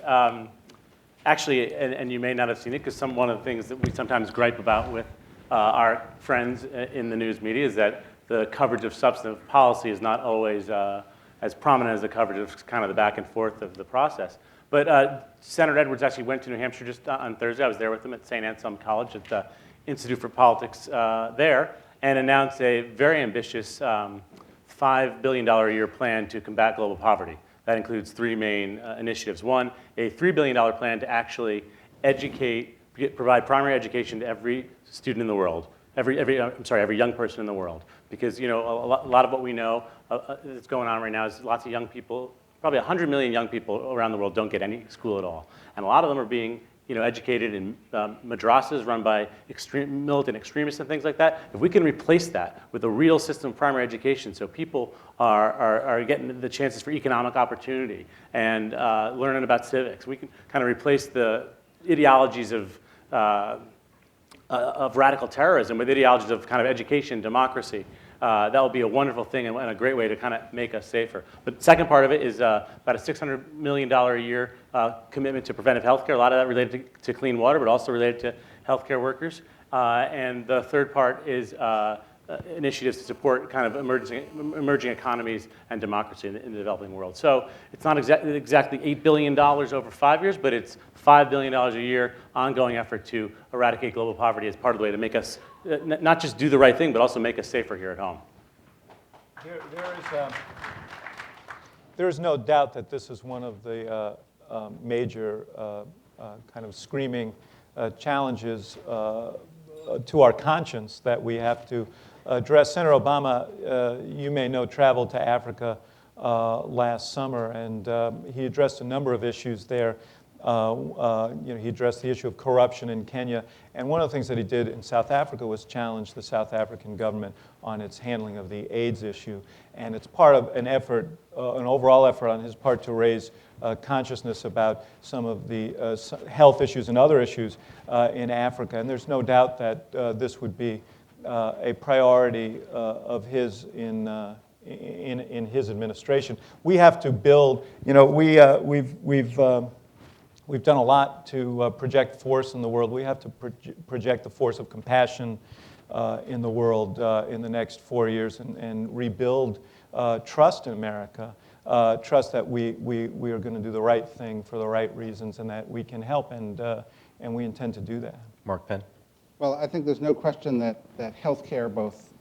Actually, and you may not have seen it, because one of the things that we sometimes gripe about with our friends in the news media is that the coverage of substantive policy is not always as prominent as the coverage of kind of the back and forth of the process. But Senator Edwards actually went to New Hampshire just on Thursday. I was there with him at St. Anselm College at the Institute for Politics there, and announced a very ambitious $5 billion a year plan to combat global poverty. That includes 3 main initiatives. One, a $3 billion plan to actually provide primary education to every student in the world, every young person in the world. Because a lot of what we know that's going on right now is lots of young people, probably 100 million young people around the world don't get any school at all. And a lot of them are being educated in madrasas run by militant extremists and things like that. If we can replace that with a real system of primary education so people are getting the chances for economic opportunity and learning about civics, we can kind of replace the ideologies of radical terrorism with ideologies of kind of education, democracy. That will be a wonderful thing and a great way to kind of make us safer. But the second part of it is about a $600 million a year commitment to preventive health care, a lot of that related to clean water, but also related to healthcare workers. And the third part is initiatives to support kind of emerging economies and democracy in the developing world. So it's not exactly $8 billion over 5 years, but it's $5 billion a year ongoing effort to eradicate global poverty as part of the way to make us not just do the right thing, but also make us safer here at home. There is no doubt that this is one of the major kind of screaming challenges to our conscience that we have to address. Senator Obama, you may know, traveled to Africa last summer, and he addressed a number of issues there. He addressed the issue of corruption in Kenya, and one of the things that he did in South Africa was challenge the South African government on its handling of the AIDS issue, and it's part of an effort, an overall effort on his part to raise consciousness about some of the health issues and other issues in Africa, and there's no doubt that this would be a priority of his in his administration. We have to build. We've done a lot to project force in the world. We have to project the force of compassion in the world in the next 4 years and rebuild trust in America, trust that we are going to do the right thing for the right reasons and that we can help, and we intend to do that. Mark Penn. Well, I think there's no question that health care, both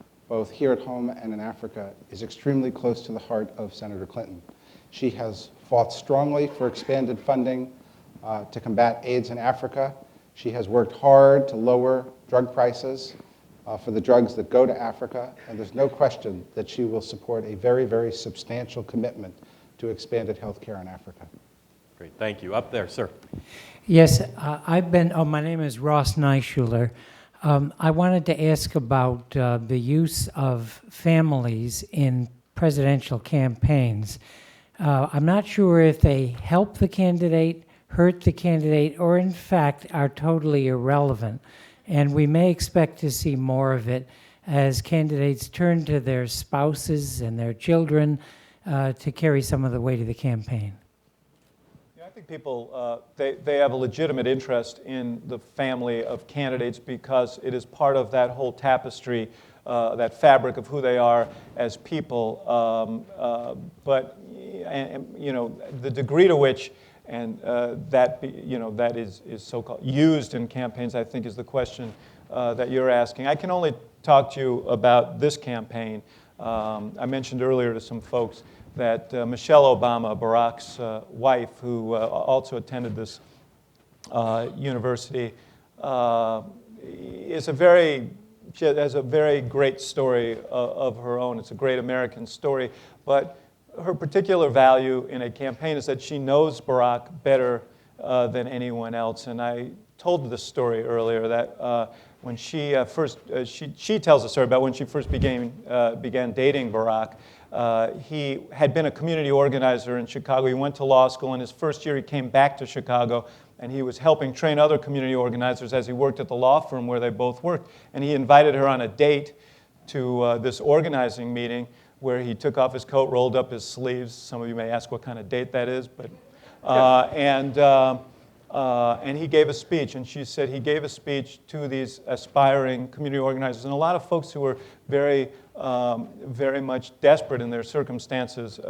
here at home and in Africa, is extremely close to the heart of Senator Clinton. She has fought strongly for expanded funding to combat AIDS in Africa. She has worked hard to lower drug prices for the drugs that go to Africa, and there's no question that she will support a very, very substantial commitment to expanded health care in Africa. Great, thank you. Up there, sir. Yes, my name is Ross Neischuler. I wanted to ask about the use of families in presidential campaigns. I'm not sure if they help the candidate, hurt the candidate, or in fact are totally irrelevant. And we may expect to see more of it as candidates turn to their spouses and their children to carry some of the weight of the campaign. Yeah, I think people, they have a legitimate interest in the family of candidates because it is part of that whole tapestry, that fabric of who they are as people. But the degree to which that is so-called used in campaigns, I think, is the question that you're asking. I can only talk to you about this campaign. I mentioned earlier to some folks that Michelle Obama, Barack's wife, who also attended this university, she has a very great story of her own. It's a great American story, but her particular value in a campaign is that she knows Barack better than anyone else. And I told this story earlier that when she she tells a story about when she first began dating Barack. He had been a community organizer in Chicago. He went to law school. In his first year, he came back to Chicago, and he was helping train other community organizers as he worked at the law firm where they both worked. And he invited her on a date to this organizing meeting where he took off his coat, rolled up his sleeves. Some of you may ask what kind of date that is, but and he gave a speech, and she said he gave a speech to these aspiring community organizers, and a lot of folks who were very much desperate in their circumstances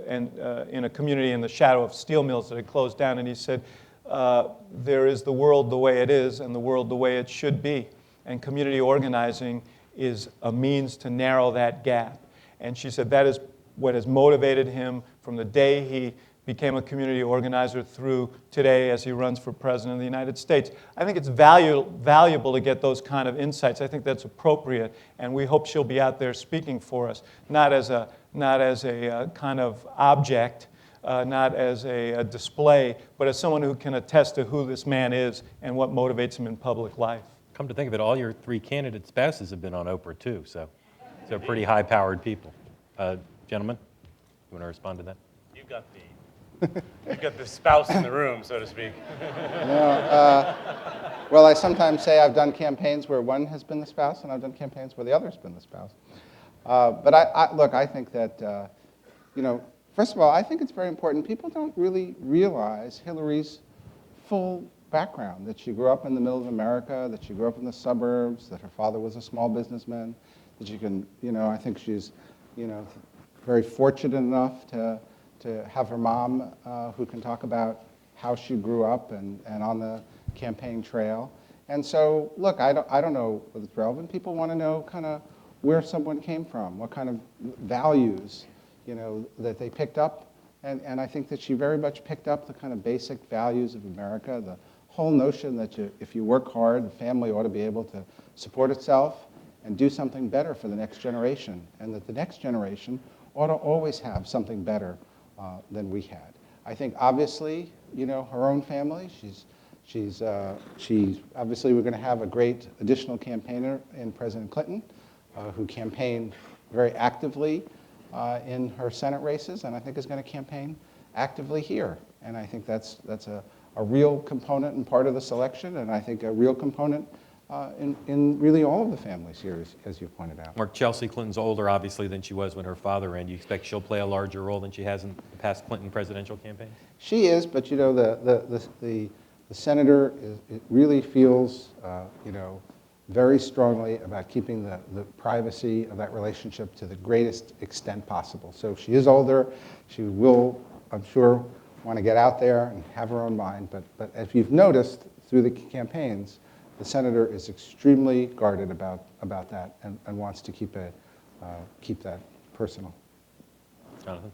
and in a community in the shadow of steel mills that had closed down. And he said, there is the world the way it is and the world the way it should be, and community organizing is a means to narrow that gap. And she said that is what has motivated him from the day he became a community organizer through today as he runs for president of the United States. I think it's valuable to get those kind of insights. I think that's appropriate, and we hope she'll be out there speaking for us, not as a kind of object, not as a display, but as someone who can attest to who this man is and what motivates him in public life. Come to think of it, all your three candidate spouses have been on Oprah too, so pretty high-powered people. Gentlemen, you want to respond to that? You've got the spouse in the room, so to speak. Well, I sometimes say I've done campaigns where one has been the spouse, and I've done campaigns where the other's been the spouse. But I think that, first of all, I think it's very important. People don't really realize Hillary's full background, that she grew up in the middle of America, that she grew up in the suburbs, that her father was a small businessman, that she can, I think she's, very fortunate enough to have her mom who can talk about how she grew up and on the campaign trail. And so, look, I don't know whether it's relevant. People want to know kind of where someone came from, what kind of values, that they picked up. And I think that she very much picked up the kind of basic values of America, the whole notion that if you work hard, the family ought to be able to support itself and do something better for the next generation, and that the next generation ought to always have something better than we had. I think obviously, her own family, she's obviously we're going to have a great additional campaigner in President Clinton, who campaigned very actively in her Senate races, and I think is going to campaign actively here. And I think that's a real component and part of the selection, and I think a real component in really all of the families here, as you pointed out. Mark, Chelsea Clinton's older, obviously, than she was when her father ran. Do you expect she'll play a larger role than she has in the past Clinton presidential campaigns? She is, but the senator it really feels, very strongly about keeping the privacy of that relationship to the greatest extent possible. So she is older. She will, I'm sure, want to get out there and have her own mind. But as you've noticed through the campaigns, the senator is extremely guarded about that and wants to keep that personal. Jonathan?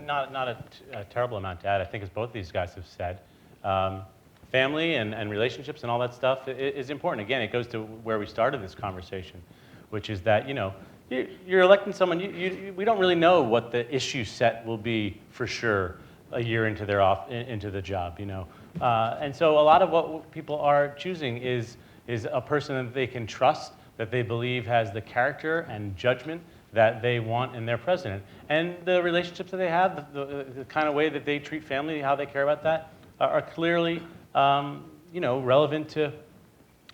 Not a terrible amount to add. I think, as both these guys have said, family and relationships and all that stuff is important. Again, it goes to where we started this conversation, which is that, you're electing someone, we don't really know what the issue set will be for sure a year into the job, And so a lot of what people are choosing is a person that they can trust, that they believe has the character and judgment that they want in their president. And the relationships that they have, the kind of way that they treat family, how they care about that, are clearly relevant to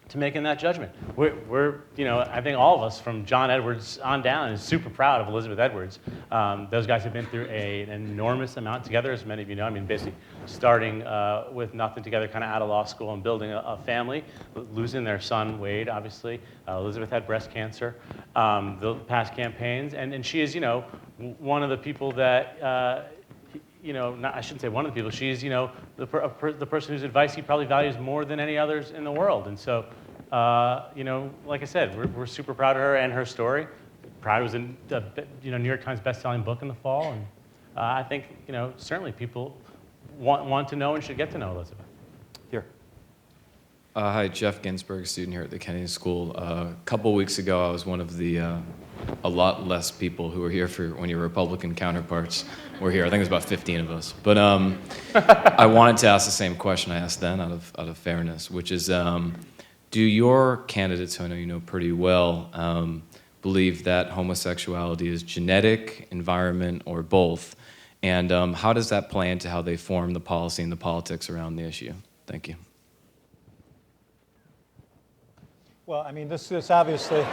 to making that judgment. We're, I think all of us from John Edwards on down is super proud of Elizabeth Edwards. Those guys have been through an enormous amount together, as many of you know. I mean, basically starting with nothing together, kind of out of law school and building a family, losing their son, Wade, obviously. Elizabeth had breast cancer, the past campaigns, and she is, one of the people that, I shouldn't say one of the people, she's, the person whose advice he probably values more than any others in the world. And so, like I said, we're super proud of her and her story. Proud it was in the New York Times best-selling book in the fall. And I think, certainly people want to know and should get to know Elizabeth. Here. Hi, Jeff Ginsberg, student here at the Kennedy School. A couple weeks ago, I was one of the a lot less people who were here for when your Republican counterparts were here. I think it was about 15 of us. But I wanted to ask the same question I asked then, out of fairness, which is, do your candidates, who I know you know pretty well, believe that homosexuality is genetic, environment, or both? And how does that play into how they form the policy and the politics around the issue? Thank you. Well, I mean, this is obviously...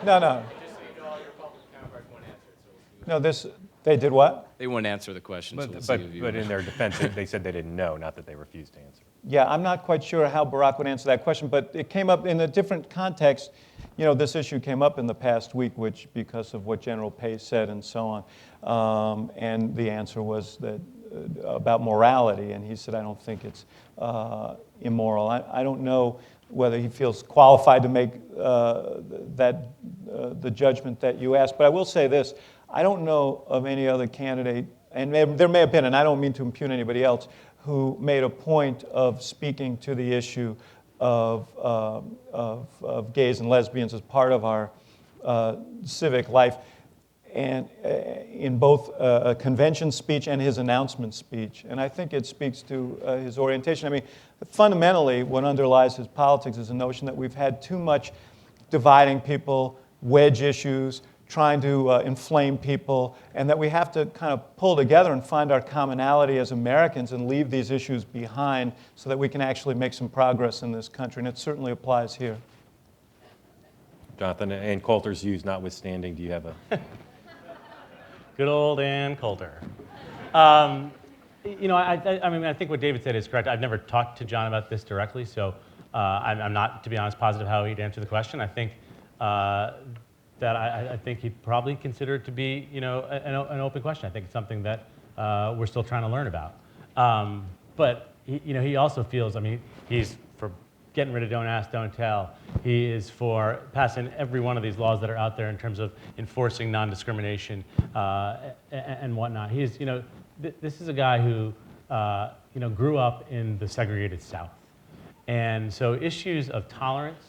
No. No, they did what? They wouldn't answer the question. So we'll see if you- But in their defense, they said they didn't know, not that they refused to answer. Yeah, I'm not quite sure how Barack would answer that question, but it came up in a different context. This issue came up in the past week, which because of what General Pace said and so on, and the answer was that about morality, and he said, I don't think it's immoral. I don't know whether he feels qualified to make the judgment that you asked, but I will say this. I don't know of any other candidate, and there may have been, and I don't mean to impugn anybody else, who made a point of speaking to the issue of gays and lesbians as part of our civic life, and in both a convention speech and his announcement speech. And I think it speaks to his orientation. I mean, fundamentally, what underlies his politics is a notion that we've had too much dividing people, wedge issues, trying to inflame people, and that we have to kind of pull together and find our commonality as Americans and leave these issues behind so that we can actually make some progress in this country. And it certainly applies here. Jonathan, and Coulter's views notwithstanding, do you have a... Good old Ann Coulter. I think what David said is correct. I've never talked to John about this directly, so I'm not, to be honest, positive how he'd answer the question. I think I think he'd probably consider it to be, an open question. I think it's something that we're still trying to learn about. But he also feels, he's for getting rid of Don't Ask, Don't Tell. He is for passing every one of these laws that are out there in terms of enforcing non-discrimination and whatnot. He is, this is a guy who, grew up in the segregated South. And so issues of tolerance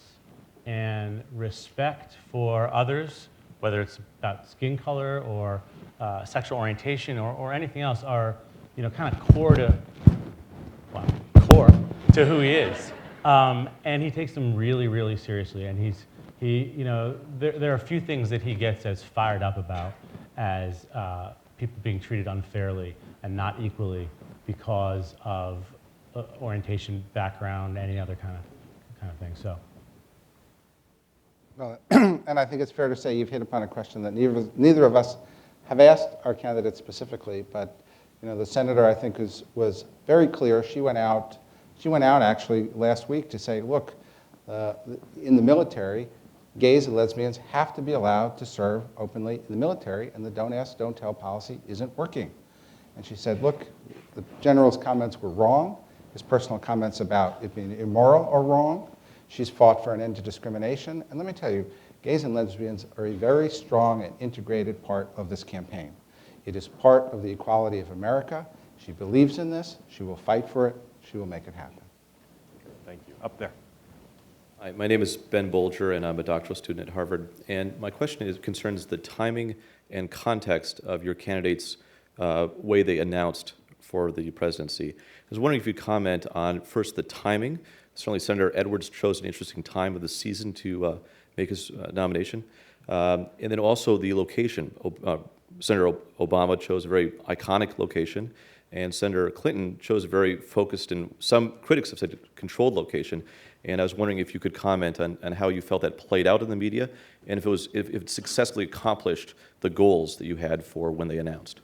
and respect for others, whether it's about skin color or sexual orientation or anything else, are, kind of core to who he is. And he takes them really, really seriously. And there are a few things that he gets as fired up about as people being treated unfairly and not equally because of orientation, background, any other kind of thing. So. Well, and I think it's fair to say you've hit upon a question that neither of us have asked our candidates specifically, but the senator, I think, was very clear. She went out actually last week to say, look, in the military, gays and lesbians have to be allowed to serve openly in the military, and the Don't Ask, Don't Tell policy isn't working. And she said, look, the general's comments were wrong. His personal comments about it being immoral are wrong. She's fought for an end to discrimination. And let me tell you, gays and lesbians are a very strong and integrated part of this campaign. It is part of the equality of America. She believes in this. She will fight for it. She will make it happen. Thank you. Up there. Hi, my name is Ben Bolger, and I'm a doctoral student at Harvard. And my question concerns the timing and context of your candidates' way they announced for the presidency. I was wondering if you'd comment on, first, the timing. Certainly, Senator Edwards chose an interesting time of the season to make his nomination. And then also the location. Senator Obama chose a very iconic location. And Senator Clinton chose a very focused, and some critics have said controlled location. And I was wondering if you could comment on how you felt that played out in the media, and if it successfully accomplished the goals that you had for when they announced.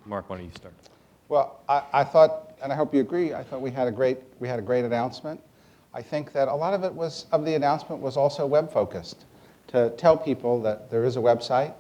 Mark, why don't you start? Well, I thought, and I hope you agree, I thought we had a great announcement. I think that a lot of the announcement was also web-focused, to tell people that there is a website,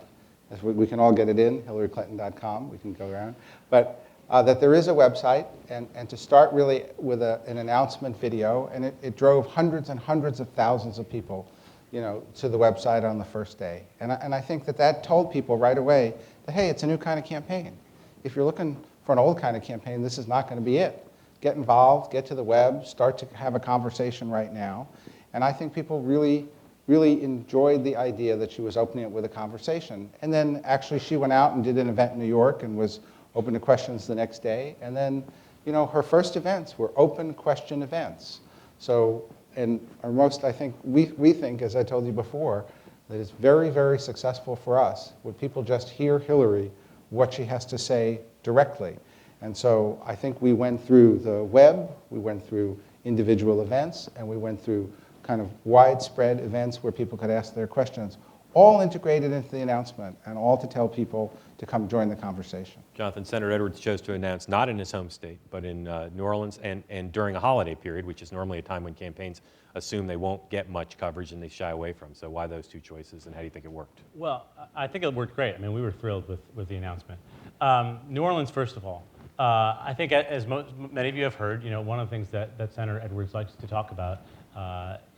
as we can all get it in, hillaryclinton.com, we can go around, but that there is a website, and to start really with an announcement video, and it drove hundreds and hundreds of thousands of people, to the website on the first day. And I think that told people right away that, hey, it's a new kind of campaign. If you're looking for an old kind of campaign, this is not going to be it. Get involved, get to the web, start to have a conversation right now. And I think people really enjoyed the idea that she was opening it with a conversation. And then actually she went out and did an event in New York and was open to questions the next day. And then, her first events were open question events. So, and our most, I think, we think, as I told you before, that it's very, very successful for us when people just hear Hillary, what she has to say directly. And so I think we went through the web, we went through individual events, and we went through kind of widespread events where people could ask their questions, all integrated into the announcement and all to tell people to come join the conversation. Jonathan, Senator Edwards chose to announce not in his home state, but in New Orleans and during a holiday period, which is normally a time when campaigns assume they won't get much coverage and they shy away from. So why those two choices, and how do you think it worked? Well, I think it worked great. I mean, we were thrilled with the announcement. New Orleans, first of all, I think as many of you have heard, one of the things that Senator Edwards likes to talk about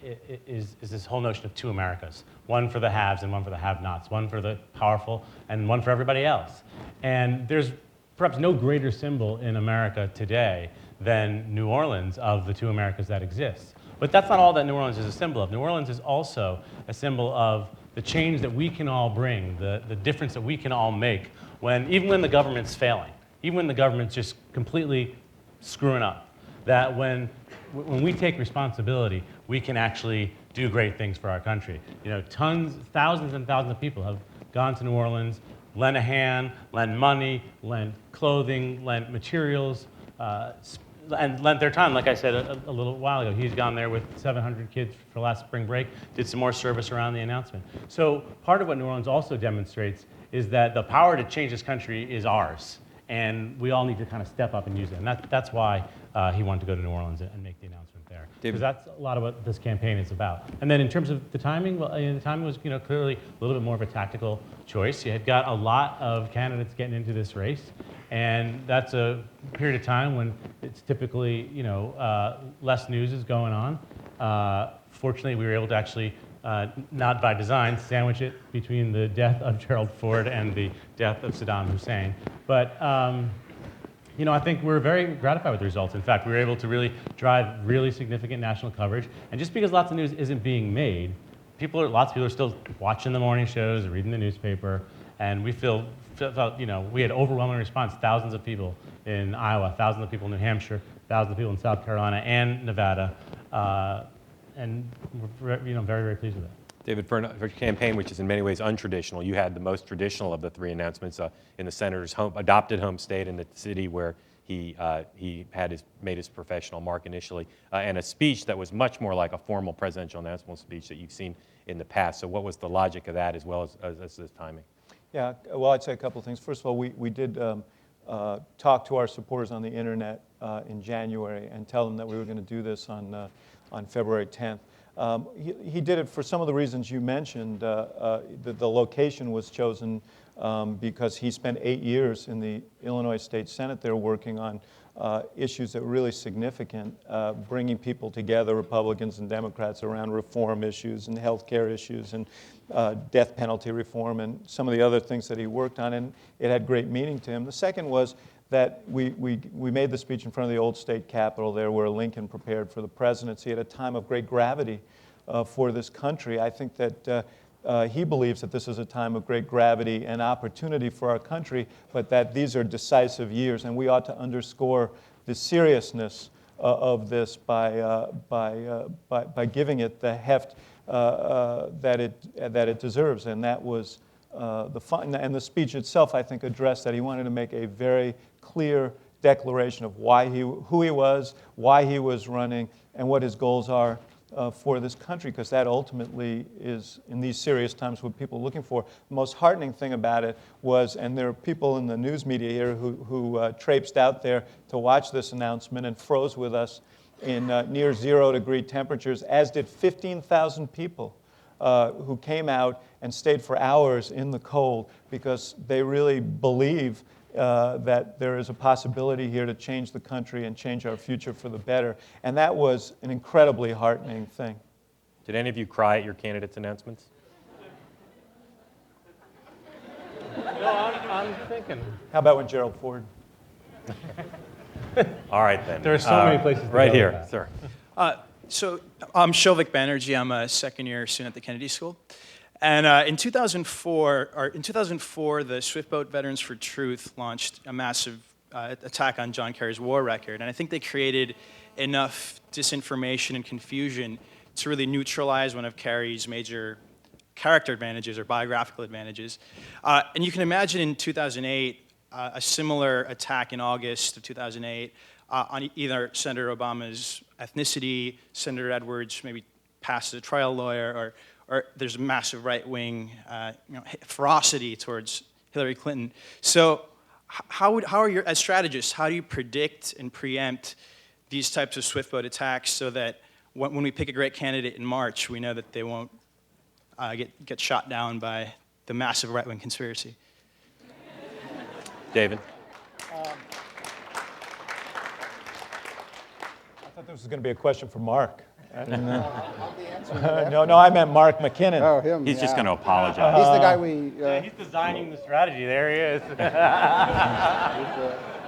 is this whole notion of two Americas, one for the haves and one for the have-nots, one for the powerful and one for everybody else. And there's perhaps no greater symbol in America today than New Orleans of the two Americas that exist. But that's not all that New Orleans is a symbol of. New Orleans is also a symbol of the change that we can all bring, the difference that we can all make, even when the government's failing, even when the government's just completely screwing up, that when we take responsibility, we can actually do great things for our country. Thousands and thousands of people have gone to New Orleans, lent a hand, lent money, lent clothing, lent materials, and lent their time. Like I said a little while ago, he's gone there with 700 kids for last spring break, did some more service around the announcement. So part of what New Orleans also demonstrates is that the power to change this country is ours, and we all need to kind of step up and use it. And that's why he wanted to go to New Orleans and make the announcement there. Because that's a lot of what this campaign is about. And then in terms of the timing, well, the timing was clearly a little bit more of a tactical choice. You had got a lot of candidates getting into this race, and that's a period of time when it's typically less news is going on. Fortunately, we were able to actually, not by design, sandwich it between the death of Gerald Ford and the death of Saddam Hussein. But I think we're very gratified with the results. In fact, we were able to really drive really significant national coverage. And just because lots of news isn't being made, lots of people are still watching the morning shows, reading the newspaper, and we felt we had overwhelming response. Thousands of people in Iowa, thousands of people in New Hampshire, thousands of people in South Carolina and Nevada, and we're very, very pleased with that. David, for a campaign which is in many ways untraditional, you had the most traditional of the three announcements in the senator's adopted home state, in the city where he made his professional mark initially, and a speech that was much more like a formal presidential announcement speech that you've seen in the past. So what was the logic of that, as well as the timing? Yeah, well, I'd say a couple of things. First of all, we did talk to our supporters on the internet in January and tell them that we were going to do this on February 10th. He did it for some of the reasons you mentioned. The location was chosen because he spent 8 years in the Illinois State Senate there working on issues that were really significant, bringing people together, Republicans and Democrats, around reform issues and health care issues and death penalty reform and some of the other things that he worked on, and it had great meaning to him. The second was that we made the speech in front of the old state capitol there where Lincoln prepared for the presidency at a time of great gravity for this country. I think that he believes that this is a time of great gravity and opportunity for our country, but that these are decisive years, and we ought to underscore the seriousness of this by giving it the heft that it deserves, and that was and the speech itself, I think, addressed that. He wanted to make a very clear declaration of who he was, why he was running, and what his goals are for this country, because that ultimately is, in these serious times, what people are looking for. The most heartening thing about it was, and there are people in the news media here who traipsed out there to watch this announcement and froze with us in near 0-degree temperatures, as did 15,000 people who came out and stayed for hours in the cold because they really believe that there is a possibility here to change the country and change our future for the better. And that was an incredibly heartening thing. Did any of you cry at your candidates' announcements? No, I'm thinking. How about when Gerald Ford? All right, then. There are so many places to Right go here, with that. sir. So I'm Shovik Banerjee. I'm a second-year student at the Kennedy School. And in 2004, the Swiftboat Veterans for Truth launched a massive attack on John Kerry's war record. And I think they created enough disinformation and confusion to really neutralize one of Kerry's major character advantages or biographical advantages. And you can imagine in 2008, a similar attack in August of 2008 on either Senator Obama's ethnicity, Senator Edwards maybe passed as a trial lawyer, or there's a massive right-wing ferocity towards Hillary Clinton. So how are you, as strategists, how do you predict and preempt these types of swift-boat attacks so that when we pick a great candidate in March, we know that they won't get shot down by the massive right-wing conspiracy? David? I thought this was going to be a question for Mark. I'll be answering that. No, I meant Mark Mckinnon. Oh, him. He's just yeah. going to apologize. He's the guy we. He's designing the strategy. There he is.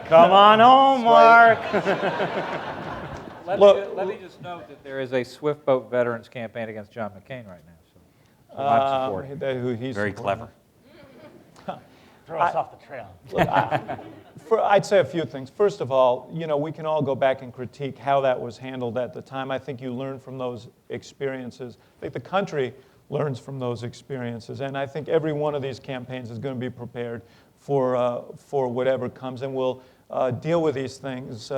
Come on home, Mark. Let me just note that there is a Swiftboat Veterans campaign against John McCain right now. So I'm supporting. He's Very clever. Throw us off the trail. Look, I'd say a few things. First of all, we can all go back and critique how that was handled at the time. I think you learn from those experiences. I think the country learns from those experiences. And I think every one of these campaigns is going to be prepared for whatever comes. And we'll deal with these things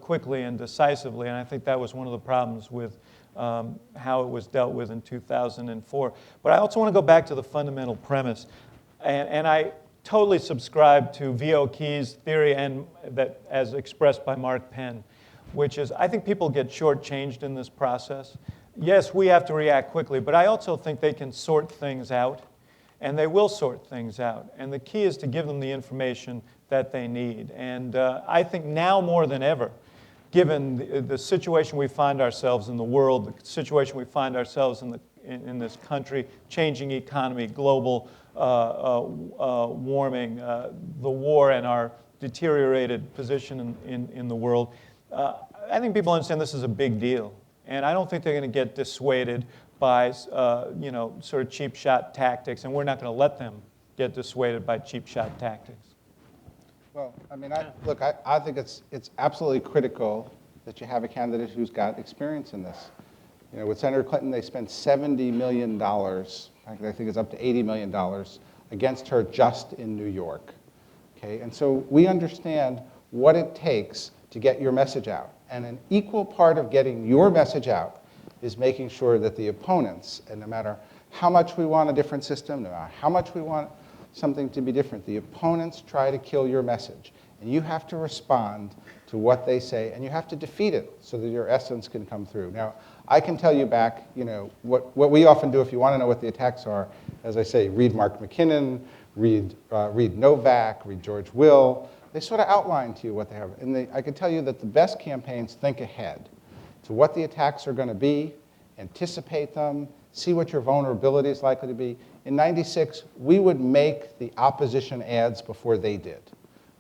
quickly and decisively. And I think that was one of the problems with how it was dealt with in 2004. But I also want to go back to the fundamental premise. And I totally subscribe to V.O. Key's theory, and that as expressed by Mark Penn, which is I think people get shortchanged in this process. Yes, we have to react quickly, but I also think they can sort things out, and they will sort things out. And the key is to give them the information that they need. And I think now more than ever, given the situation we find ourselves in the world, the situation we find ourselves in this country, changing economy, global warming, the war, and our deteriorated position in the world, I think people understand this is a big deal. And I don't think they're going to get dissuaded by sort of cheap shot tactics, and we're not going to let them get dissuaded by cheap shot tactics. Well, I mean, I think it's absolutely critical that you have a candidate who's got experience in this. With Senator Clinton, they spent $70 million, I think it's up to $80 million, against her just in New York. Okay? And so we understand what it takes to get your message out. And an equal part of getting your message out is making sure that the opponents, and no matter how much we want a different system, no matter how much we want something to be different, the opponents try to kill your message. And you have to respond to what they say, and you have to defeat it so that your essence can come through. Now, I can tell you back, what we often do if you want to know what the attacks are, as I say, read Mark Mckinnon, read Novak, read George Will. They sort of outline to you what they have. And I can tell you that the best campaigns think ahead to what the attacks are going to be, anticipate them, see what your vulnerability is likely to be. In '96, we would make the opposition ads before they did.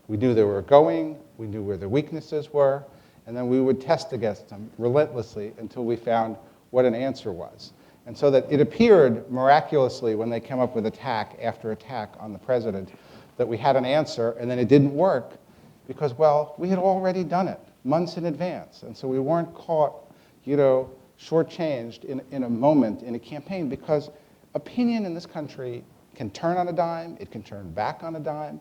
We knew they were going, we knew where their weaknesses were, and then we would test against them relentlessly until we found what an answer was. And so that it appeared miraculously when they came up with attack after attack on the president that we had an answer, and then it didn't work because, well, we had already done it months in advance. And so we weren't caught, shortchanged in a moment in a campaign, because opinion in this country can turn on a dime, it can turn back on a dime.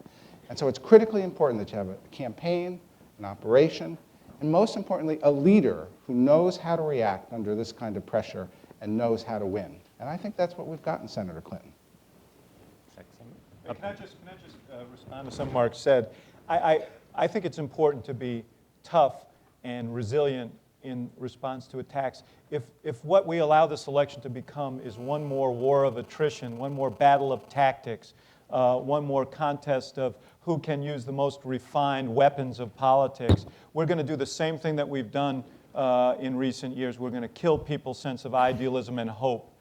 And so it's critically important that you have a campaign, an operation, and most importantly, a leader who knows how to react under this kind of pressure and knows how to win. And I think that's what we've got in Senator Clinton. Can I just respond to something Mark said? I think it's important to be tough and resilient in response to attacks. If what we allow this election to become is one more war of attrition, one more battle of tactics, one more contest of who can use the most refined weapons of politics, we're going to do the same thing that we've done in recent years. We're going to kill people's sense of idealism and hope.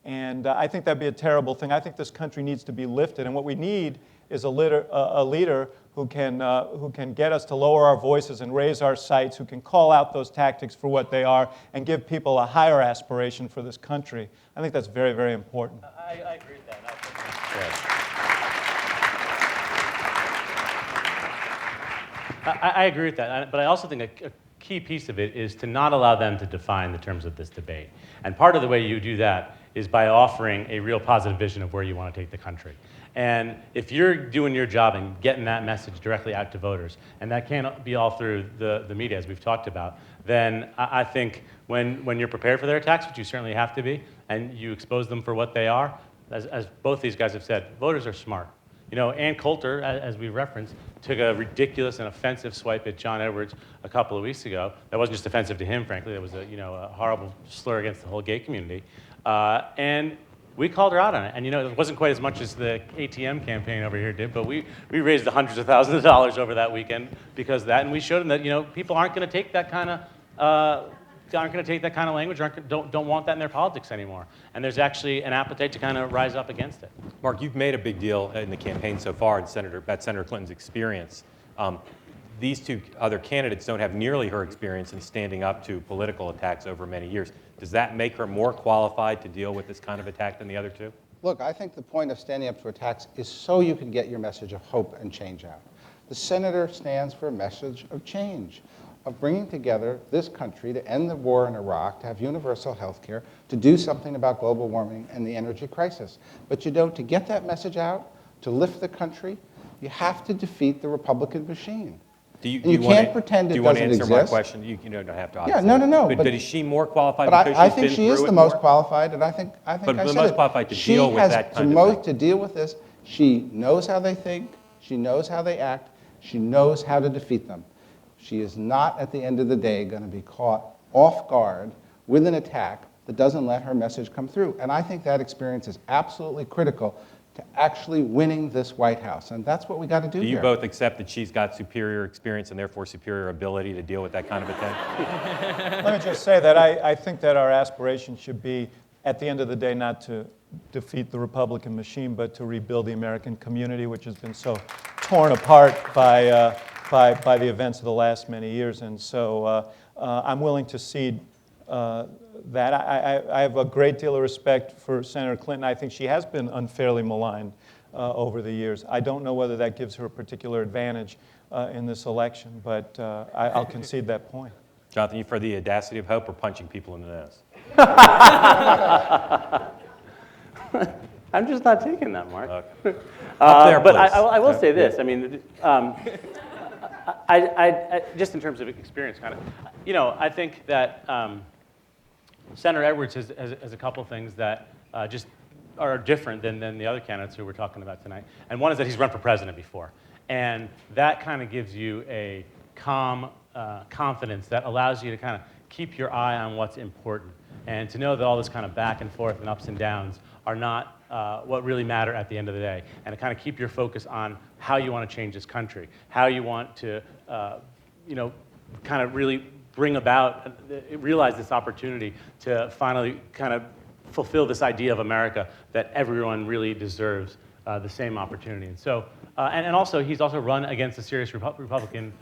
And I think that'd be a terrible thing. I think this country needs to be lifted. And what we need is a leader who can get us to lower our voices and raise our sights, who can call out those tactics for what they are and give people a higher aspiration for this country. I think that's very, very important. I agree with that. I agree with that, but I also think a key piece of it is to not allow them to define the terms of this debate. And part of the way you do that is by offering a real positive vision of where you want to take the country. And if you're doing your job and getting that message directly out to voters, and that can't be all through the media, as we've talked about, then I think when you're prepared for their attacks, which you certainly have to be, and you expose them for what they are, as both these guys have said, voters are smart. You know, Ann Coulter, as we referenced, took a ridiculous and offensive swipe at John Edwards a couple of weeks ago. That wasn't just offensive to him, frankly. That was a horrible slur against the whole gay community. And we called her out on it. And it wasn't quite as much as the ATM campaign over here did, but we raised hundreds of thousands of dollars over that weekend because of that. And we showed them that people aren't going to take that kind of language, don't want that in their politics anymore. And there's actually an appetite to kind of rise up against it. Mark, you've made a big deal in the campaign so far about Senator Clinton's experience. These two other candidates don't have nearly her experience in standing up to political attacks over many years. Does that make her more qualified to deal with this kind of attack than the other two? Look, I think the point of standing up to attacks is so you can get your message of hope and change out. The senator stands for a message of change, of bringing together this country to end the war in Iraq, to have universal health care, to do something about global warming and the energy crisis. But to get that message out, to lift the country, you have to defeat the Republican machine. Do you can't pretend it doesn't exist. Do you want to answer my question? You don't have to. Yeah, no. But is she more qualified but because I she's think been she is through the it most more? qualified, and I think But I the said most it. qualified to She deal with has that the kind of most thing. to deal with this. She knows how they think. She knows how they act. She knows how to defeat them. She is not, at the end of the day, going to be caught off guard with an attack that doesn't let her message come through. And I think that experience is absolutely critical to actually winning this White House. And that's what we got to do Do you here. both accept that she's got superior experience and therefore superior ability to deal with that kind of attack? Let me just say that I think that our aspiration should be, at the end of the day, not to defeat the Republican machine, but to rebuild the American community, which has been so torn apart by the events of the last many years. And so I'm willing to cede that. I have a great deal of respect for Senator Clinton. I think she has been unfairly maligned over the years. I don't know whether that gives her a particular advantage in this election, but I'll concede that point. Jonathan, you for the audacity of hope or punching people in the nose? I'm just not taking that, Mark. Okay. Up there, but please. I will say this. I mean, I just in terms of experience, kind of, I think that Senator Edwards has a couple things that just are different than the other candidates who we're talking about tonight. And one is that he's run for president before. And that kind of gives you a calm confidence that allows you to kind of keep your eye on what's important and to know that all this kind of back and forth and ups and downs are not what really matter at the end of the day, and to kind of keep your focus on how you want to change this country, how you want to, kind of really bring about, realize this opportunity to finally kind of fulfill this idea of America that everyone really deserves the same opportunity. And so, and also, he's also run against a serious Republican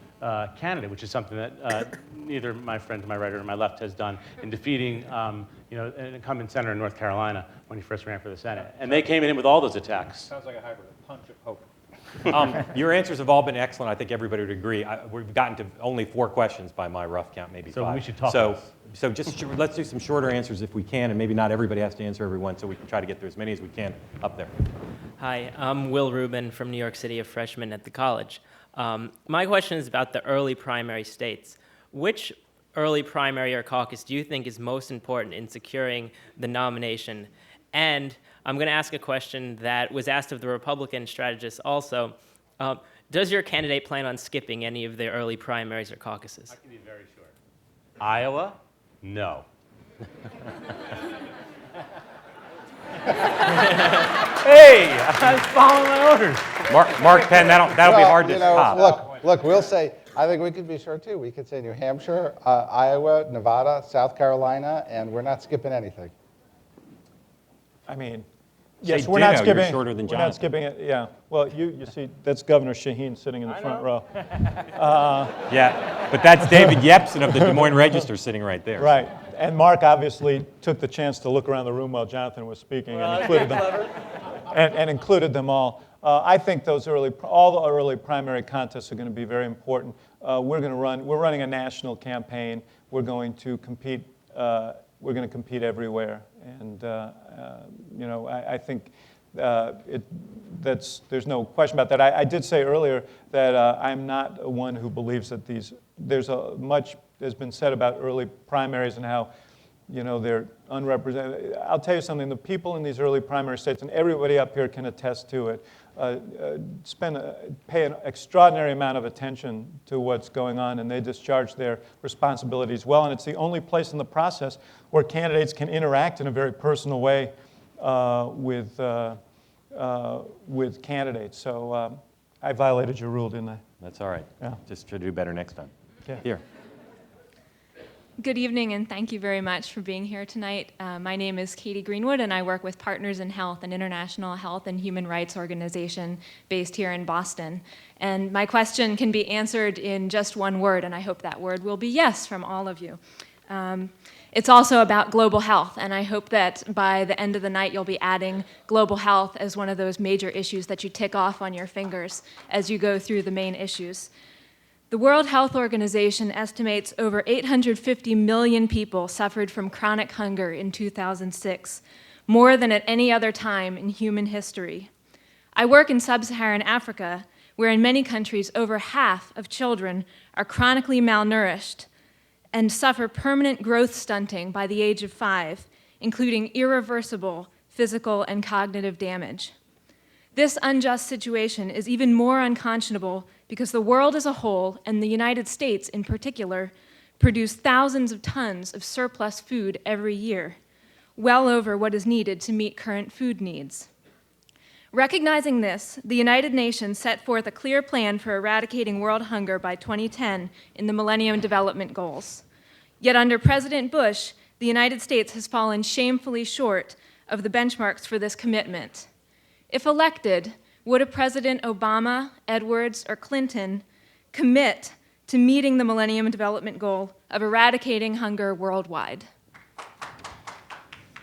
candidate, which is something that neither my friend to my right or my left has done in defeating an incumbent senator in North Carolina when he first ran for the Senate. And they came in with all those attacks. Sounds like a hybrid, a punch of hope. Your answers have all been excellent. I think everybody would agree. We've gotten to only 4 questions by my rough count, maybe 5. So we should talk So, less. so just let's do some shorter answers if we can, and maybe not everybody has to answer every one, so we can try to get through as many as we can up there. Hi, I'm Will Rubin from New York City, a freshman at the college. My question is about the early primary states. Which early primary or caucus do you think is most important in securing the nomination? And I'm going to ask a question that was asked of the Republican strategist also. Does your candidate plan on skipping any of the early primaries or caucuses? I can be very short. Iowa? No. Hey, I was following my orders. Mark Penn, that'll be Well, hard to top. Look, we'll say, I think we could be sure too. We could say New Hampshire, Iowa, Nevada, South Carolina, and we're not skipping anything. I mean, Say yes, we're not ditto, you're skipping. shorter than We're not Jonathan. skipping it. Yeah. Well, you see, that's Governor Shaheen sitting in the front row. Yeah, but that's David Yepsen of the Des Moines Register sitting right there. Right. And Mark obviously took the chance to look around the room while Jonathan was speaking and included them. And included them all. I think all the early primary contests are going to be very important. We're running a national campaign. We're going to compete. We're going to compete everywhere, and I think there's no question about that. I did say earlier that I'm not one who believes that much has been said about early primaries and how they're unrepresented. I'll tell you something, the people in these early primary states, and everybody up here can attest to it, pay an extraordinary amount of attention to what's going on, and they discharge their responsibilities well. And it's the only place in the process where candidates can interact in a very personal way with candidates. So I violated your rule, didn't I? That's all right. Yeah. Just try to do better next time. Yeah. Here. Good evening, and thank you very much for being here tonight. My name is Katie Greenwood, and I work with Partners in Health, an international health and human rights organization based here in Boston. And my question can be answered in just one word, and I hope that word will be yes from all of you. It's also about global health, and I hope that by the end of the night you'll be adding global health as one of those major issues that you tick off on your fingers as you go through the main issues. The World Health Organization estimates over 850 million people suffered from chronic hunger in 2006, more than at any other time in human history. I work in sub-Saharan Africa, where in many countries over half of children are chronically malnourished and suffer permanent growth stunting by the age of 5, including irreversible physical and cognitive damage. This unjust situation is even more unconscionable because the world as a whole, and the United States in particular, produce thousands of tons of surplus food every year, well over what is needed to meet current food needs. Recognizing this, the United Nations set forth a clear plan for eradicating world hunger by 2010 in the Millennium Development Goals. Yet under President Bush, the United States has fallen shamefully short of the benchmarks for this commitment. If elected, would a President Obama, Edwards, or Clinton commit to meeting the Millennium Development Goal of eradicating hunger worldwide?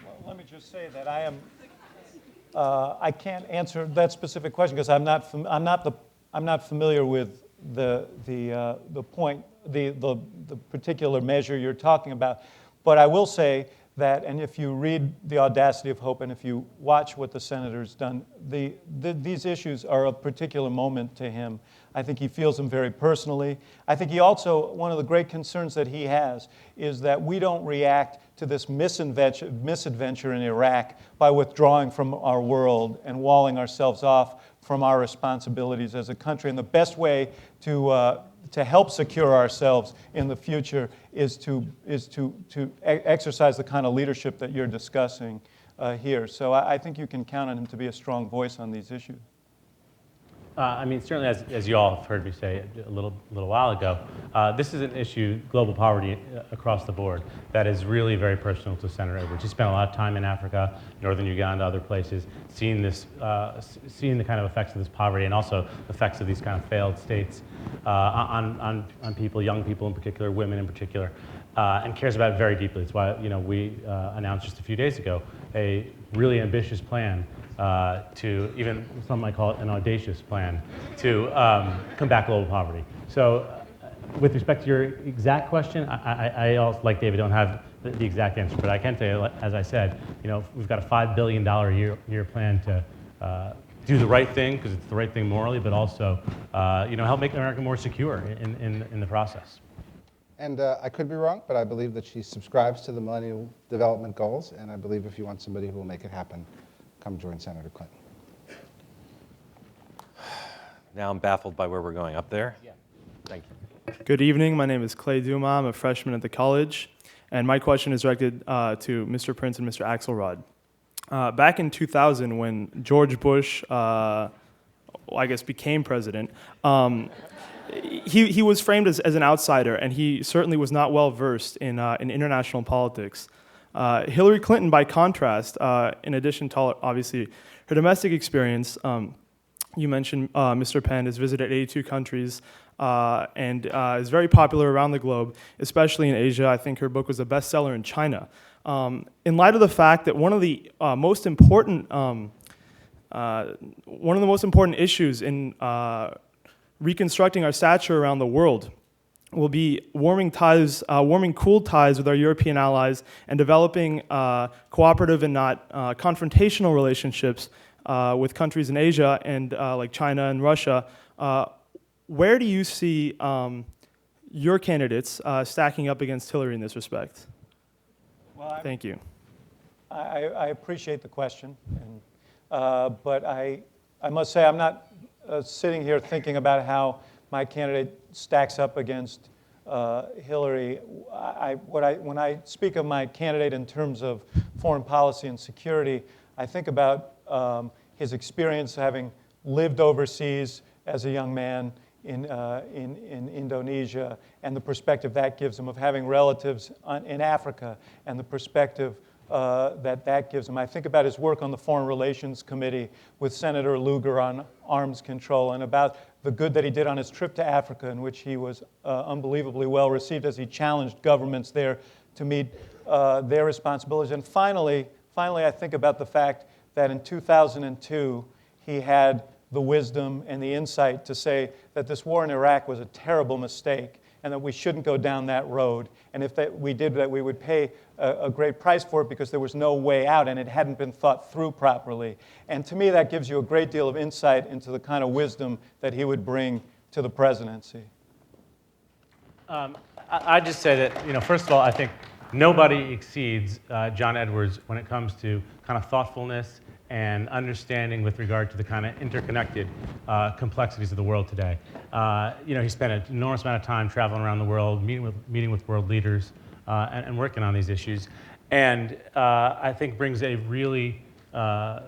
Well, let me just say that I can't answer that specific question because I'm not familiar with the particular measure you're talking about. But I will say that, and if you read The Audacity of Hope, and if you watch what the senator's done, these issues are of particular moment to him. I think he feels them very personally. I think he also, one of the great concerns that he has is that we don't react to this misadventure in Iraq by withdrawing from our world and walling ourselves off from our responsibilities as a country. And the best way to help secure ourselves in the future is to exercise the kind of leadership that you're discussing here. So I think you can count on him to be a strong voice on these issues. I mean, certainly, as you all have heard me say a little while ago, this is an issue, global poverty across the board, that is really very personal to Senator Edwards. He spent a lot of time in Africa, northern Uganda, other places, seeing the kind of effects of this poverty and also effects of these kind of failed states on people, young people in particular, women in particular, and cares about it very deeply. It's why we announced just a few days ago a really ambitious plan to, even some might call it an audacious plan, to combat global poverty. So with respect to your exact question, I also, like David, don't have the exact answer, but I can tell you, as I said, we've got a $5 billion a year plan to do the right thing, because it's the right thing morally, but also help make America more secure in the process. And I could be wrong, but I believe that she subscribes to the Millennial Development Goals, and I believe if you want somebody who will make it happen, come join Senator Clinton. Now I'm baffled by where we're going. Up there? Yeah. Thank you. Good evening. My name is Clay Duma. I'm a freshman at the college, and my question is directed to Mr. Prince and Mr. Axelrod. Back in 2000, when George Bush, I guess, became president, he was framed as an outsider, and he certainly was not well versed in international politics. Hillary Clinton, by contrast, in addition to obviously her domestic experience, you mentioned Mr. Penn has visited 82 countries and is very popular around the globe, especially in Asia. I think her book was a bestseller in China. In light of the fact that one of the most important issues in reconstructing our stature around the world will be warming cool ties with our European allies and developing cooperative and not confrontational relationships with countries in Asia and like China and Russia. Where do you see your candidates stacking up against Hillary in this respect? Well, thank you. I appreciate the question, but I must say I'm not sitting here thinking about how my candidate stacks up against Hillary. When I speak of my candidate in terms of foreign policy and security, I think about his experience having lived overseas as a young man in Indonesia, and the perspective that gives him of having relatives in Africa, and the perspective that gives him. I think about his work on the Foreign Relations Committee with Senator Lugar on arms control, and about the good that he did on his trip to Africa, in which he was unbelievably well received as he challenged governments there to meet their responsibilities. And finally, I think about the fact that in 2002, he had the wisdom and the insight to say that this war in Iraq was a terrible mistake and that we shouldn't go down that road. And if we did that, we would pay a great price for it because there was no way out and it hadn't been thought through properly. And to me, that gives you a great deal of insight into the kind of wisdom that he would bring to the presidency. I'd just say that, first of all, I think nobody exceeds John Edwards when it comes to kind of thoughtfulness and understanding with regard to the kind of interconnected complexities of the world today. He spent an enormous amount of time traveling around the world, meeting with world leaders, and working on these issues. And I think brings a really kind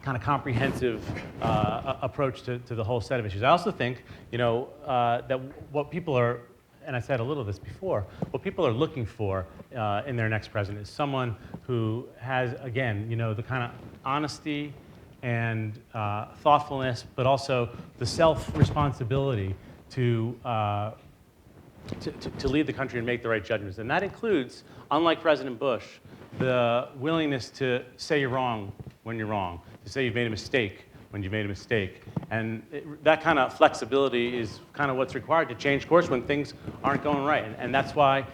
of comprehensive approach to the whole set of issues. I also think, that what people are, and I said a little of this before, what people are looking for in their next president is someone who has, again, the kind of honesty and thoughtfulness, but also the self-responsibility to lead the country and make the right judgments. And that includes, unlike President Bush, the willingness to say you're wrong when you're wrong, to say you've made a mistake when you made a mistake. And that kind of flexibility is kind of what's required to change course when things aren't going right. And that's why,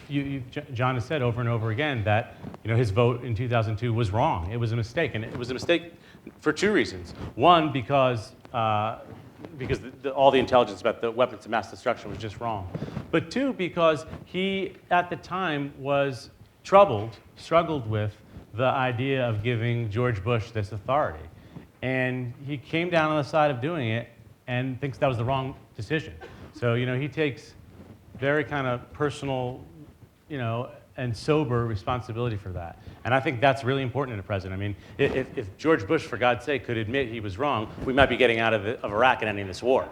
John has said over and over again that, his vote in 2002 was wrong. It was a mistake. And it was a mistake for two reasons. One, because all the intelligence about the weapons of mass destruction was just wrong. But two, because he, at the time, was struggled with the idea of giving George Bush this authority. And he came down on the side of doing it and thinks that was the wrong decision. So, he takes very kind of personal, and sober responsibility for that. And I think that's really important in a president. I mean, if George Bush, for God's sake, could admit he was wrong, we might be getting out of Iraq and ending this war.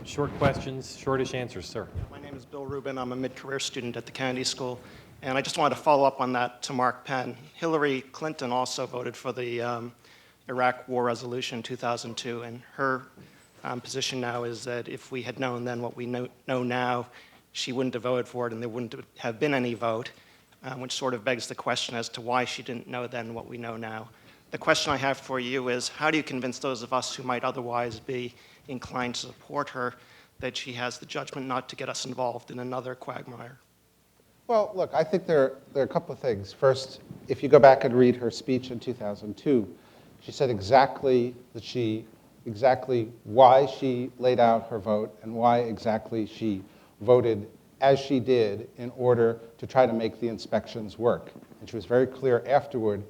Short questions, shortish answers, sir. My name is Bill Rubin. I'm a mid-career student at the Kennedy School. And I just wanted to follow up on that to Mark Penn. Hillary Clinton also voted for the Iraq War Resolution in 2002, and her position now is that if we had known then what we know now, she wouldn't have voted for it and there wouldn't have been any vote. which sort of begs the question as to why she didn't know then what we know now. The question I have for you is, how do you convince those of us who might otherwise be inclined to support her that she has the judgment not to get us involved in another quagmire? Well, look, I think there are a couple of things. First, if you go back and read her speech in 2002, she said exactly why she laid out her vote and why exactly she voted as she did in order to try to make the inspections work. And she was very clear afterward,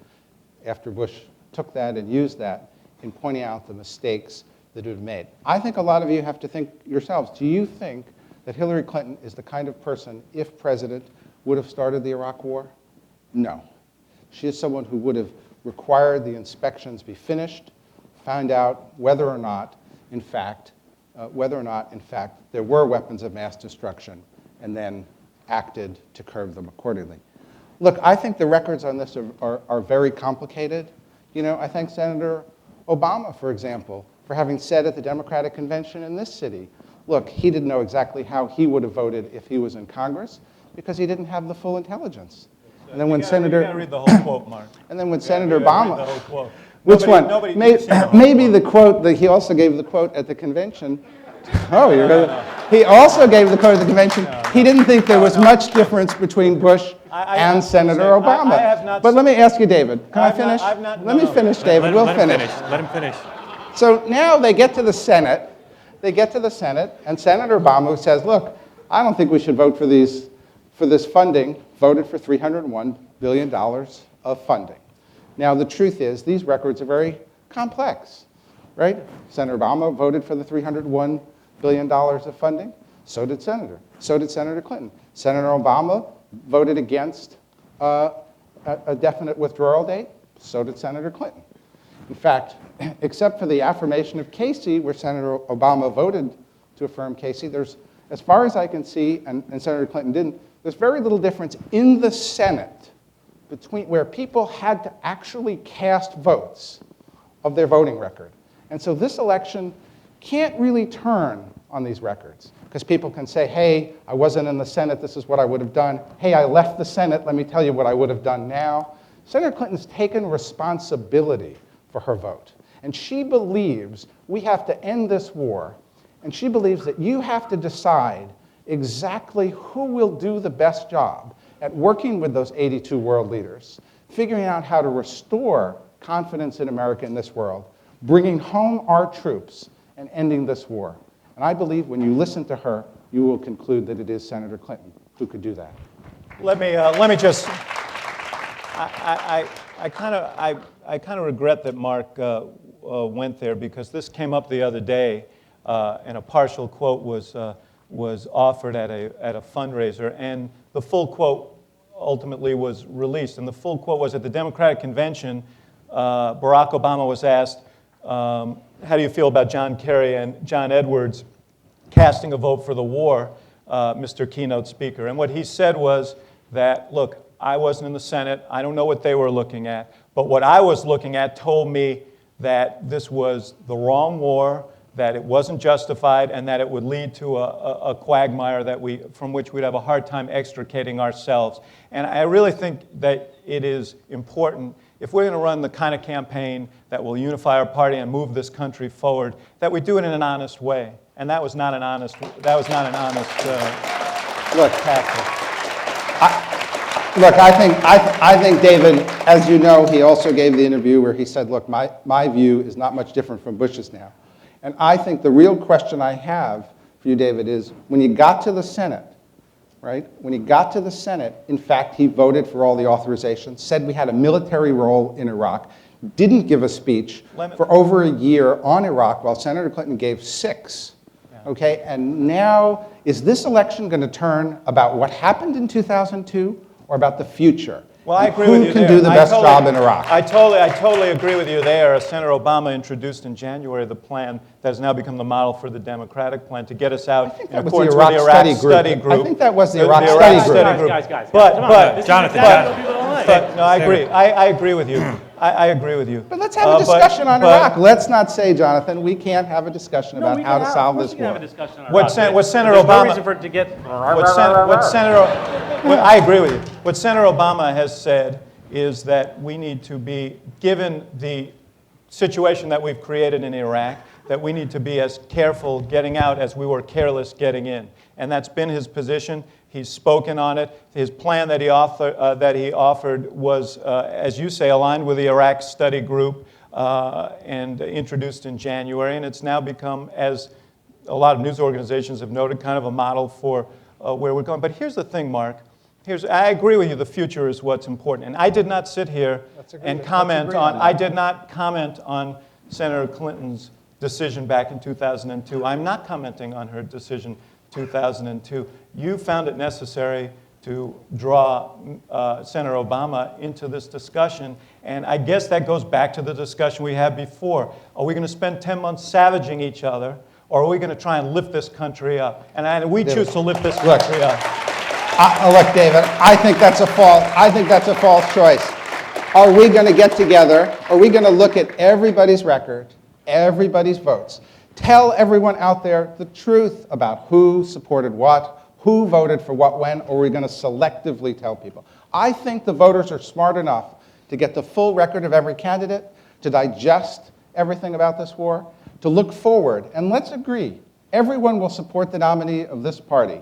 after Bush took that and used that, in pointing out the mistakes that it had made. I think a lot of you have to think yourselves, do you think that Hillary Clinton is the kind of person, if president, would have started the Iraq War? No. She is someone who would have required the inspections be finished, found out whether or not, in fact, there were weapons of mass destruction, and then acted to curb them accordingly. Look, I think the records on this are very complicated. You know, I thank Senator Obama, for example, for having said at the Democratic Convention in this city, look, he didn't know exactly how he would have voted if he was in Congress because he didn't have the full intelligence. And then when Senator... You gotta read the whole quote, Mark. And then when Senator Obama... Read the whole quote. Which Nobody one? Maybe the quote that he also gave the quote at the convention. Oh, you're going to... He also gave the quote at the convention. He didn't think there was much difference between Bush and Senator Obama. But let me ask you, David. Can I finish? Let me finish, David. We'll finish. Let him finish. So now they get to the Senate. And Senator Obama, who says, look, I don't think we should vote for this funding, voted for $301 billion of funding. Now, the truth is, these records are very complex, right? Senator Obama voted for the $301 billion of funding. So did Senator Clinton. Senator Obama voted against a definite withdrawal date. So did Senator Clinton. In fact, except for the affirmation of Casey, where Senator Obama voted to affirm Casey, there's, as far as I can see, and Senator Clinton didn't, there's very little difference in the Senate between where people had to actually cast votes of their voting record. And so this election can't really turn on these records, because people can say, hey, I wasn't in the Senate, this is what I would have done. Hey, I left the Senate, let me tell you what I would have done now. Senator Clinton's taken responsibility for her vote. And she believes we have to end this war, and she believes that you have to decide exactly who will do the best job at working with those 82 world leaders, figuring out how to restore confidence in America in this world, bringing home our troops, and ending this war. And I believe when you listen to her, you will conclude that it is Senator Clinton who could do that. Let me just... I kind of regret that Mark went there, because this came up the other day, and a partial quote was offered at a fundraiser, and the full quote ultimately was released. And the full quote was, at the Democratic Convention, Barack Obama was asked, how do you feel about John Kerry and John Edwards casting a vote for the war, Mr. Keynote Speaker? And what he said was that, look, I wasn't in the Senate, I don't know what they were looking at, but what I was looking at told me that this was the wrong war, that it wasn't justified, and that it would lead to a quagmire from which we'd have a hard time extricating ourselves. And I really think that it is important, if we're going to run the kind of campaign that will unify our party and move this country forward, that we do it in an honest way. And that was not an honest tactic. Look, I think David, as you know, he also gave the interview where he said, look, my view is not much different from Bush's now. And I think the real question I have for you, David, is when you got to the Senate, right? When he got to the Senate, in fact, he voted for all the authorizations, said we had a military role in Iraq, didn't give a speech for over a year on Iraq, while Senator Clinton gave 6. Okay, and now, is this election going to turn about what happened in 2002 or about the future? Well, I agree with you there. Who can do the best job in Iraq? I totally agree with you there. Senator Obama introduced in January the plan that has now become the model for the Democratic plan to get us out in accordance with the Iraq study group. I think that was the Iraq study group. Guys, Jonathan, no, I agree. I agree with you. I agree with you. But let's have a discussion on Iraq. Let's not say, Jonathan, we can't have a discussion about how to solve this war. What Senator Obama... There's no reason for it to get... Well, I agree with you. What Senator Obama has said is that we need to be, given the situation that we've created in Iraq, that we need to be as careful getting out as we were careless getting in. And that's been his position. He's spoken on it. His plan that he offered was, as you say, aligned with the Iraq Study Group and introduced in January. And it's now become, as a lot of news organizations have noted, kind of a model for where we're going. But here's the thing, Mark. I agree with you, the future is what's important. And I did not sit here and comment on, I did not comment on Senator Clinton's decision back in 2002. I'm not commenting on her decision 2002. You found it necessary to draw Senator Obama into this discussion, and I guess that goes back to the discussion we had before. Are we going to spend 10 months savaging each other, or are we going to try and lift this country up? And we choose to lift this country up. Look, David, I think that's a false choice. Are we going to get together? Are we going to look at everybody's record, everybody's votes, tell everyone out there the truth about who supported what, who voted for what when, or are we going to selectively tell people? I think the voters are smart enough to get the full record of every candidate, to digest everything about this war, to look forward. And let's agree, everyone will support the nominee of this party.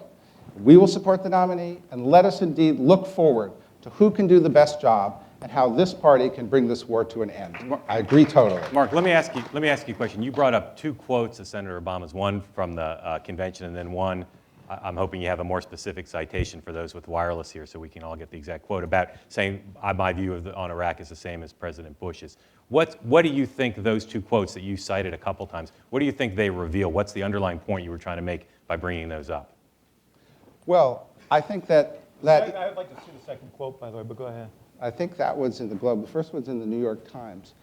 We will support the nominee, and let us indeed look forward to who can do the best job and how this party can bring this war to an end. I agree totally. Mark, let me ask you a question. You brought up two quotes of Senator Obama's, one from the convention and then one, I'm hoping you have a more specific citation for those with wireless here so we can all get the exact quote about saying my view on Iraq is the same as President Bush's. What do you think those two quotes that you cited a couple times, what do you think they reveal? What's the underlying point you were trying to make by bringing those up? Well, I think that I'd like to see the second quote, by the way, but go ahead. I think that was in the Globe. The first one's in the New York Times.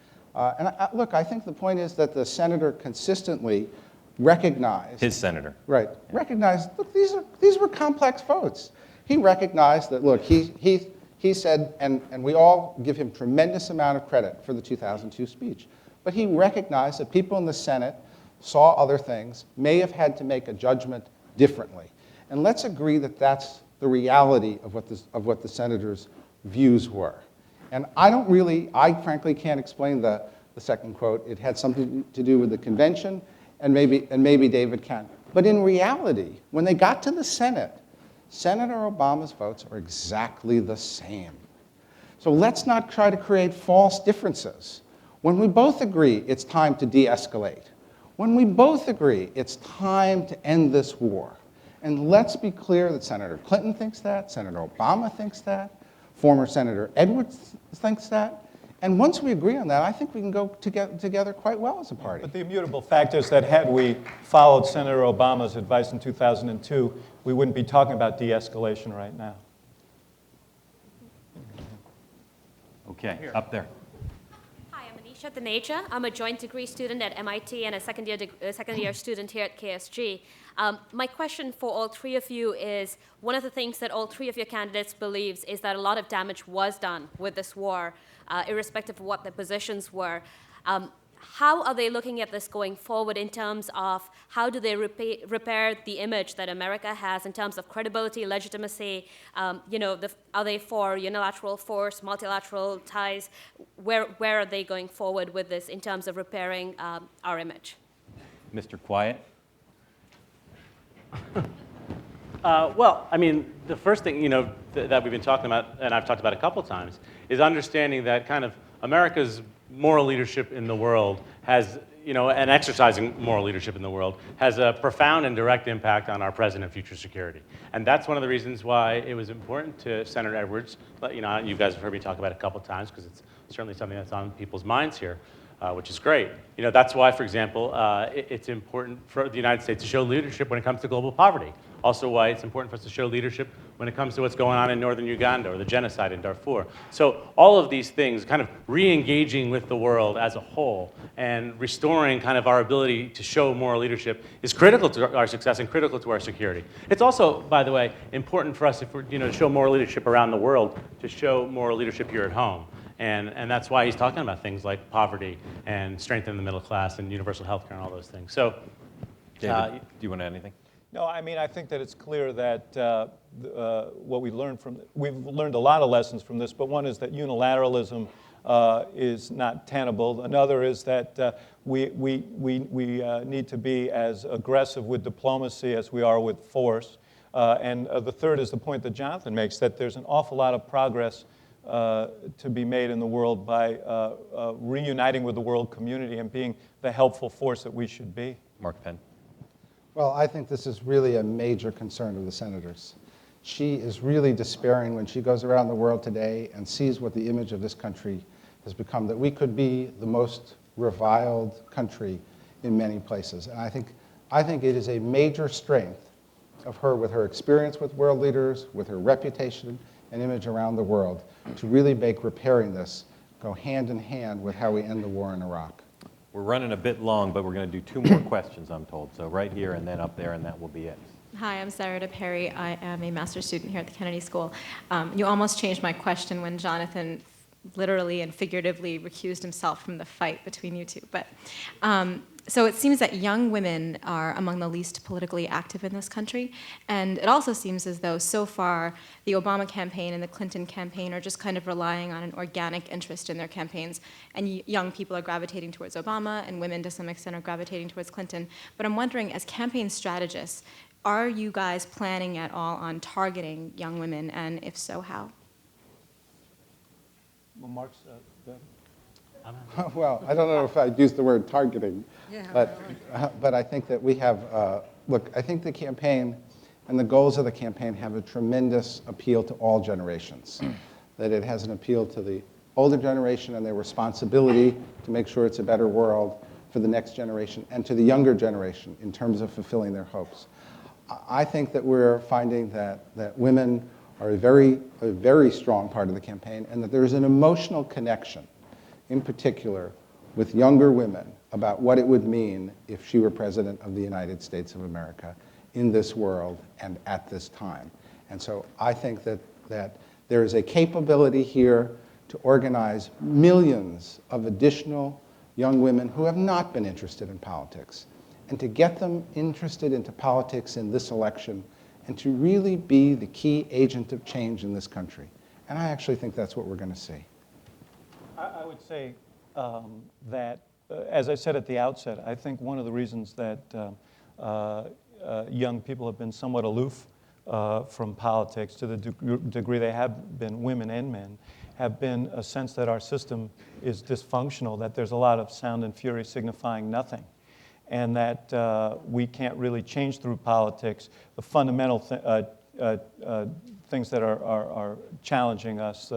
Look, I think the point is that the senator consistently recognized... His senator. Right. Recognized, look, these were complex votes. He recognized that, look, he said, and we all give him tremendous amount of credit for the 2002 speech, but he recognized that people in the Senate saw other things, may have had to make a judgment differently. And let's agree that that's the reality of what the senators' views were. And I frankly can't explain the second quote. It had something to do with the convention, and maybe David can. But in reality, when they got to the Senate, Senator Obama's votes are exactly the same. So let's not try to create false differences. When we both agree it's time to de-escalate, when we both agree it's time to end this war, and let's be clear that Senator Clinton thinks that, Senator Obama thinks that, former Senator Edwards thinks that. And once we agree on that, I think we can go together quite well as a party. But the immutable fact is that had we followed Senator Obama's advice in 2002, we wouldn't be talking about de-escalation right now. Okay, up there. Hi, I'm Anisha Taneja. I'm a joint degree student at MIT and a second year student here at KSG. My question for all three of you is, one of the things that all three of your candidates believes is that a lot of damage was done with this war, irrespective of what their positions were. How are they looking at this going forward in terms of how do they repair the image that America has in terms of credibility, legitimacy? Are they for unilateral force, multilateral ties? Where are they going forward with this in terms of repairing our image? Mr. Quiet. Well, I mean, the first thing, that we've been talking about, and I've talked about a couple times, is understanding that kind of America's moral leadership in the world has, and exercising moral leadership in the world has a profound and direct impact on our present and future security. And that's one of the reasons why it was important to Senator Edwards. You guys have heard me talk about it a couple times because it's certainly something that's on people's minds here. Which is great. That's why, for example, it's important for the United States to show leadership when it comes to global poverty. Also why it's important for us to show leadership when it comes to what's going on in northern Uganda or the genocide in Darfur. So all of these things, kind of re-engaging with the world as a whole and restoring kind of our ability to show moral leadership is critical to our success and critical to our security. It's also, by the way, important for us if we're, to show moral leadership around the world, to show moral leadership here at home. And that's why he's talking about things like poverty and strengthening the middle class and universal health care and all those things. So, David, do you want to add anything? No, I mean, I think that it's clear that what we've learned a lot of lessons from this, but one is that unilateralism is not tenable. Another is that we need to be as aggressive with diplomacy as we are with force. And the third is the point that Jonathan makes, that there's an awful lot of progress to be made in the world by reuniting with the world community and being the helpful force that we should be. Mark Penn. Well, I think this is really a major concern of the senators. She is really despairing when she goes around the world today and sees what the image of this country has become, that we could be the most reviled country in many places. And I think it is a major strength of her, with her experience with world leaders, with her reputation and image around the world, to really make repairing this go hand in hand with how we end the war in Iraq. We're running a bit long, but we're going to do 2 more questions, I'm told. So right here and then up there, and that will be it. Hi, I'm Sarah Perry. I am a master's student here at the Kennedy School. You almost changed my question when Jonathan literally and figuratively recused himself from the fight between you two. But so it seems that young women are among the least politically active in this country. And it also seems as though so far the Obama campaign and the Clinton campaign are just kind of relying on an organic interest in their campaigns. And young people are gravitating towards Obama, and women to some extent are gravitating towards Clinton. But I'm wondering, as campaign strategists, are you guys planning at all on targeting young women, and if so, how? Well, Mark's Well, I don't know if I'd use the word targeting, but I think that we have, look, I think the campaign and the goals of the campaign have a tremendous appeal to all generations, that it has an appeal to the older generation and their responsibility to make sure it's a better world for the next generation, and to the younger generation in terms of fulfilling their hopes. I think that we're finding that women are a very strong part of the campaign, and that there is an emotional connection, in particular, with younger women about what it would mean if she were president of the United States of America in this world and at this time. And so I think that there is a capability here to organize millions of additional young women who have not been interested in politics, and to get them interested into politics in this election, and to really be the key agent of change in this country. And I actually think that's what we're going to see. I would say that, as I said at the outset, I think one of the reasons that young people have been somewhat aloof from politics, to the degree they have been, women and men, have been a sense that our system is dysfunctional, that there's a lot of sound and fury signifying nothing, and that we can't really change through politics the fundamental things that are challenging us,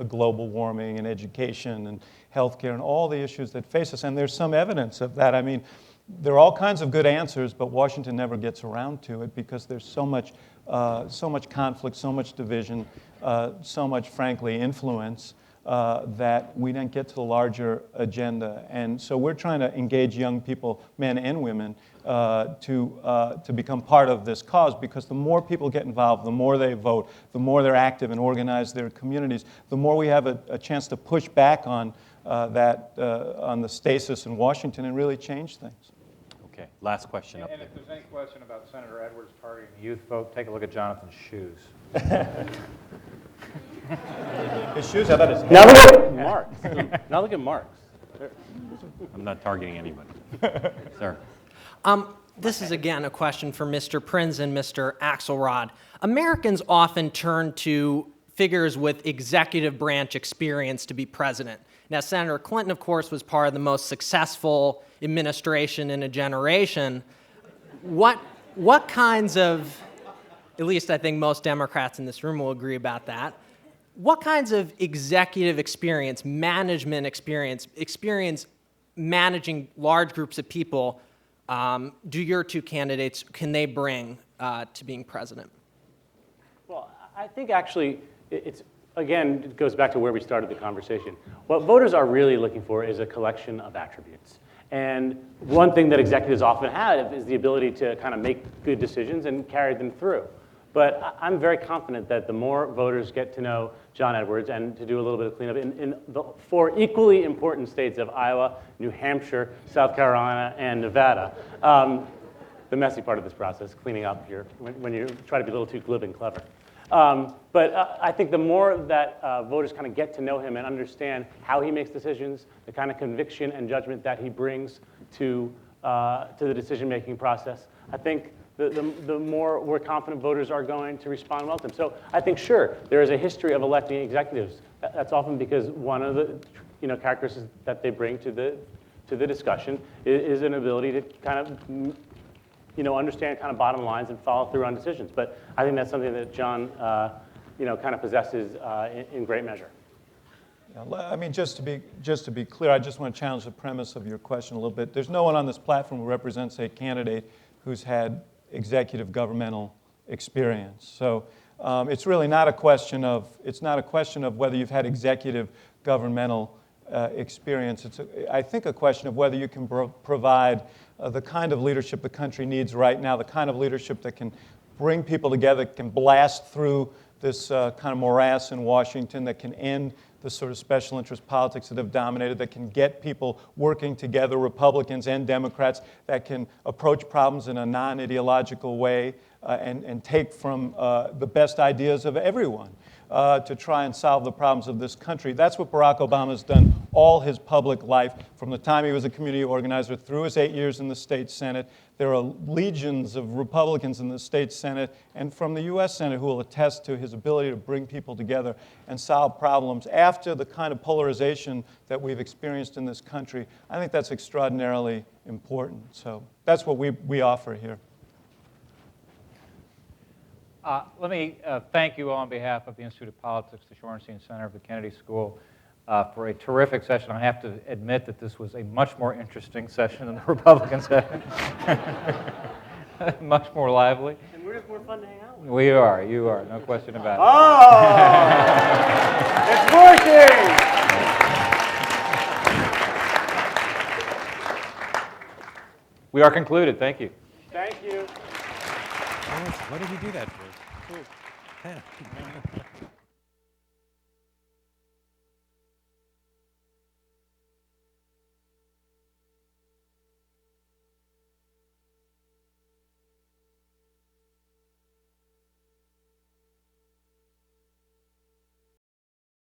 global warming and education and healthcare and all the issues that face us. And there's some evidence of that. I mean, there are all kinds of good answers, but Washington never gets around to it because there's so much conflict, so much division, so much, frankly, influence that we don't get to the larger agenda. And so we're trying to engage young people, men and women, to become part of this cause, because the more people get involved, the more they vote, the more they're active and organize their communities, the more we have a chance to push back on on the stasis in Washington and really change things. Okay, last question up And there. if there's any question about Senator Edwards targeting the youth vote, take a look at Jonathan's shoes. His shoes, I thought his Now look at Mark's. Now look at Mark's. I'm not targeting anybody. Sir. This is again a question for Mr. Prinz and Mr. Axelrod. Americans often turn to figures with executive branch experience to be president. Now, Senator Clinton, of course, was part of the most successful administration in a generation. What kinds of, at least I think most Democrats in this room will agree about that, what kinds of executive experience, management experience managing large groups of people do your two candidates, can they bring to being president? Well, I think actually again, it goes back to where we started the conversation. What voters are really looking for is a collection of attributes. And one thing that executives often have is the ability to kind of make good decisions and carry them through. But I'm very confident that the more voters get to know John Edwards, and to do a little bit of cleanup, in the 4 equally important states of Iowa, New Hampshire, South Carolina, and Nevada, the messy part of this process, cleaning up here when you try to be a little too glib and clever. But I think the more that voters kind of get to know him and understand how he makes decisions, the kind of conviction and judgment that he brings to the decision-making process, I think the more we're confident voters are going to respond well to him. So I think, sure, there is a history of electing executives. That's often because one of the characteristics that they bring to the discussion is an ability to kind of understand kind of bottom lines and follow through on decisions. But I think that's something that John, kind of possesses in great measure. I mean, just to be clear, I just want to challenge the premise of your question a little bit. There's no one on this platform who represents a candidate who's had executive governmental experience. So it's really not a question of whether you've had executive governmental experience. It's, I think, a question of whether you can provide the kind of leadership the country needs right now, the kind of leadership that can bring people together, can blast through this kind of morass in Washington, that can end the sort of special interest politics that have dominated, that can get people working together, Republicans and Democrats, that can approach problems in a non-ideological way and take from the best ideas of everyone to try and solve the problems of this country. That's what Barack Obama has done all his public life, from the time he was a community organizer through his 8 years in the state Senate. There are legions of Republicans in the state Senate and from the U.S. Senate who will attest to his ability to bring people together and solve problems after the kind of polarization that we've experienced in this country. I think that's extraordinarily important. So that's what we offer here. Let me thank you all on behalf of the Institute of Politics, the Shorenstein Center of the Kennedy School, for a terrific session. I have to admit that this was a much more interesting session than the Republican session. Much more lively. And we're just more fun to hang out with. We are, you are, no question about it. Oh! It's working! We are concluded. Thank you. Thank you. What did you do that for? Cool. Yeah.